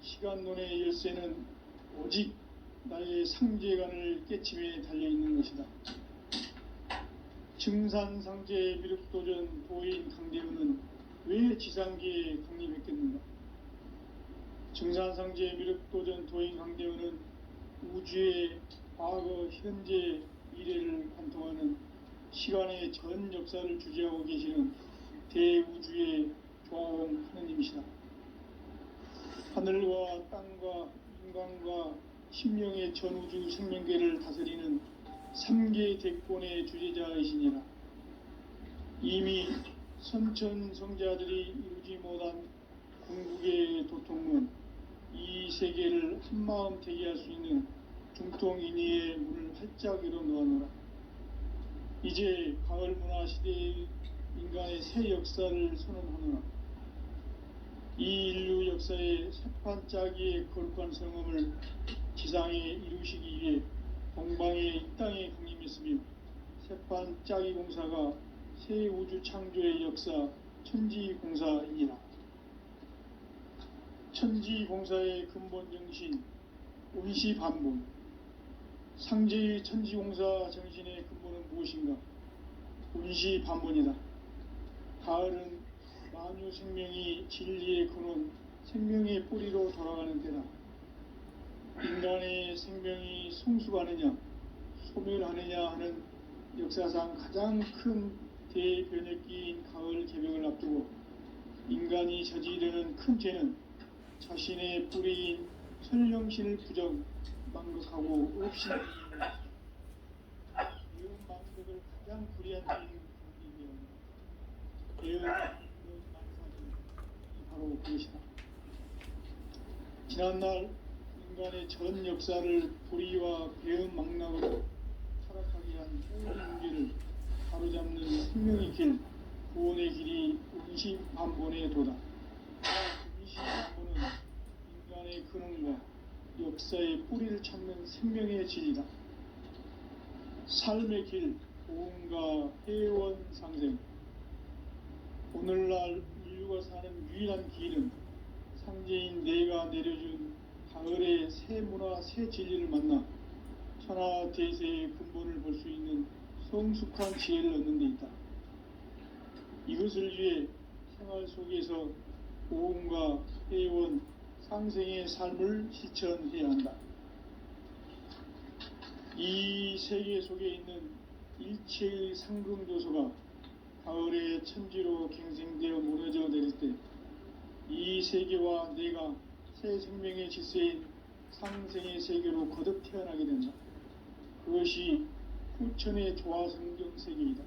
시간론의 열쇠는 오직 나의 상제관을 깨침에 달려있는 것이다. 증산상제 미륵도전 도인 강대훈은 왜 지상계에 강림했겠는가? 증산상제 미륵도전 도인 강대훈은 우주의 과거, 현재, 미래를 관통하는 시간의 전 역사를 주재하고 계시는 대우주의 조화원 하느님이시다. 하늘과 땅과 인간과 신명의 전우주 생명계를 다스리는 3계 대권의 주재자이시니라. 이미 선천성자들이 이루지 못한 궁극의 도통은 이 세계를 한마음 되게 할 수 있는 중통인의의 문을 활짝 열어놓아노라. 이제 가을 문화 시대의 인간의 새 역사를 선언하노라. 이 인류 역사의 새판짜기의 거룩한 성음을 지상에 이루시기 위해 동방의 이 땅에 강림했으며 새판짜기 공사가 새 우주 창조의 역사 천지공사이니라. 천지공사의 근본 정신 온시반본. 상제의 천지공사 정신의 근본은 무엇인가? 온시반본이다. 가을은 만유 생명이 진리의 근원 생명의 뿌리로 돌아가는 때다. 인간의 생명이 성숙하느냐 소멸하느냐 하는 역사상 가장 큰 대변혁기인 가을 개벽을 앞두고 인간이 저지르는 큰 죄는 자신의 뿌리인 선령신을 부정 망극하고 없이 배운 망극을 가장 불의한 죄인 경기되었다. 배운 망사는 바로 그것이다. 지난날 인간의 전 역사를 불의와 배은 망락으로 타락하게 한 모든 문제를 바로잡는 생명의 길, 구원의 길이 운시반본의 도다. 운시반본은 인간의 근원과 역사의 뿌리를 찾는 생명의 진리다. 삶의 길, 보험과 회원 상생. 오늘날 인류가 사는 유일한 길은 상제인 내가 내려준 가을의 새 문화, 새 진리를 만나 천하 대세의 근본을 볼 수 있는 성숙한 지혜를 얻는 데 있다. 이것을 위해 생활 속에서 보험과 회원, 상생의 삶을 실천해야 한다. 이 세계 속에 있는 일체의 상금조소가 가을의 천지로 갱생되어 무너져 내릴 때 이 세계와 내가 새 생명의 질서인 상생의 세계로 거듭 태어나게 된다. 그것이 후천의 조화성경 세계이다.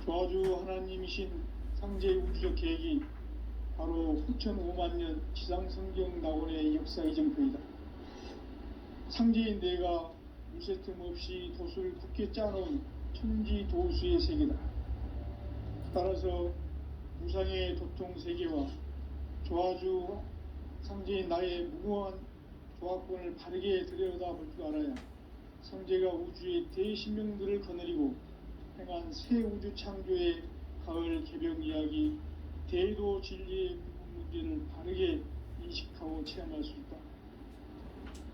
조화주 하나님이신 상제의 우주적 계획이 바로 후천 5만년 지상성경 낙원의 역사 이정표이다. 상제인 내가 무쇠틈 없이 도수를 굳게 짜놓은 천지 도수의 세계다. 따라서 무상의 도통 세계와 조화주 상제인 나의 무궁한 조화권을 바르게 들여다볼 줄 알아야 상제가 우주의 대신명들을 거느리고 행한 새 우주 창조의 가을 개벽 이야기, 대도 진리의 문제를 바르게 인식하고 체험할 수 있다.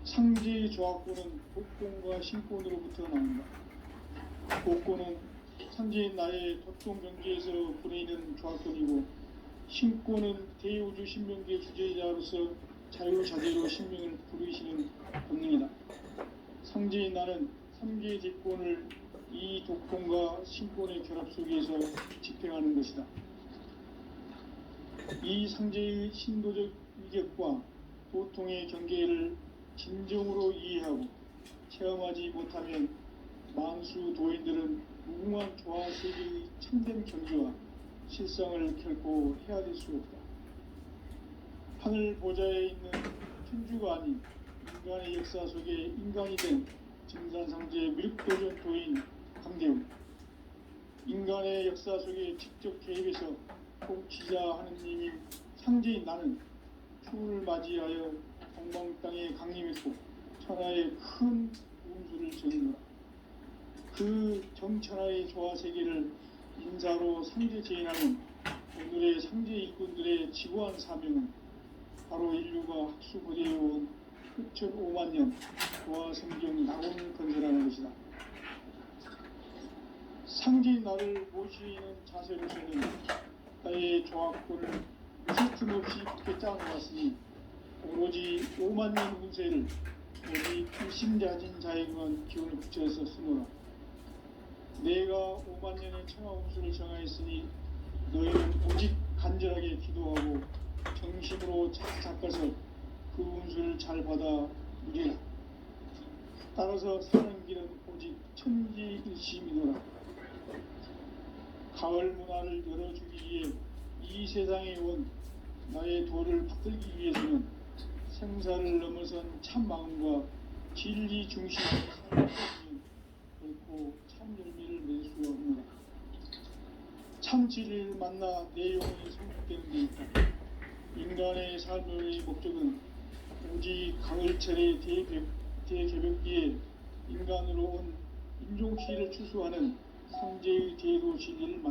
상제의 조화권은 복권과 신권으로부터 나온다. 복권은 상제인 나의 도통 경계에서 보내는 조화권이고, 신권은 대우주 신명계 주제자로서 자유자재로 신명을 부르시는 본능이다. 상제인 나는 3개의 대권을 이 독권과 신권의 결합 속에서 집행하는 것이다. 이 상제의 신도적 위격과 도통의 경계를 진정으로 이해하고 체험하지 못하면 만수 도인들은 무궁한 조화 세계의 참된 경지와 실상을 결코 헤아릴 수 없다. 하늘 보좌에 있는 천주가 아닌 인간의 역사 속에 인간이 된 증산상제의 미륵도전 도인 강대웅, 인간의 역사 속에 직접 개입해서 통치자 하느님인 상제인 나는 추운을 맞이하여 동방 땅에 강림했고 천하의 큰 운수를 전하노라. 그 정천하의 조화 세계를 인사로 상제 제인하는 오늘의 상제 일꾼들의 지고한 사명은 바로 인류가 학수고대해온 후천 5만년 조화 성경 낙원을 건설하는 것이다. 상제인 나를 모시는 자세로서는 나의 조화권을 무쇠틈 없이 굳게 짜놓았으니 오로지 5만년 운세를 오직 일심자진 자에게만 기운을 붙여서 쓰노라. 내가 5만년의 청하 운수를 정하였으니 너희는 오직 간절하게 기도하고 정심으로 닦아서 그 운수를 잘 받아 누리라. 따라서 사는 길은 오직 천지일심이노라. 가을 문화를 열어주기 위해 이 세상에 온 나의 도를 붙들기 위해서는 생사를 넘어선 참 마음과 진리 중심의 삶을 결코 참 열매를 맺을 수 없노라. 참 진리를 만나 내 영혼이 성숙되는 데 있다. 인간의 삶의 목적은 오직 가을철의 대개벽기에 인간으로 온 인종시를 추수하는 상제의 대도 진리를 만나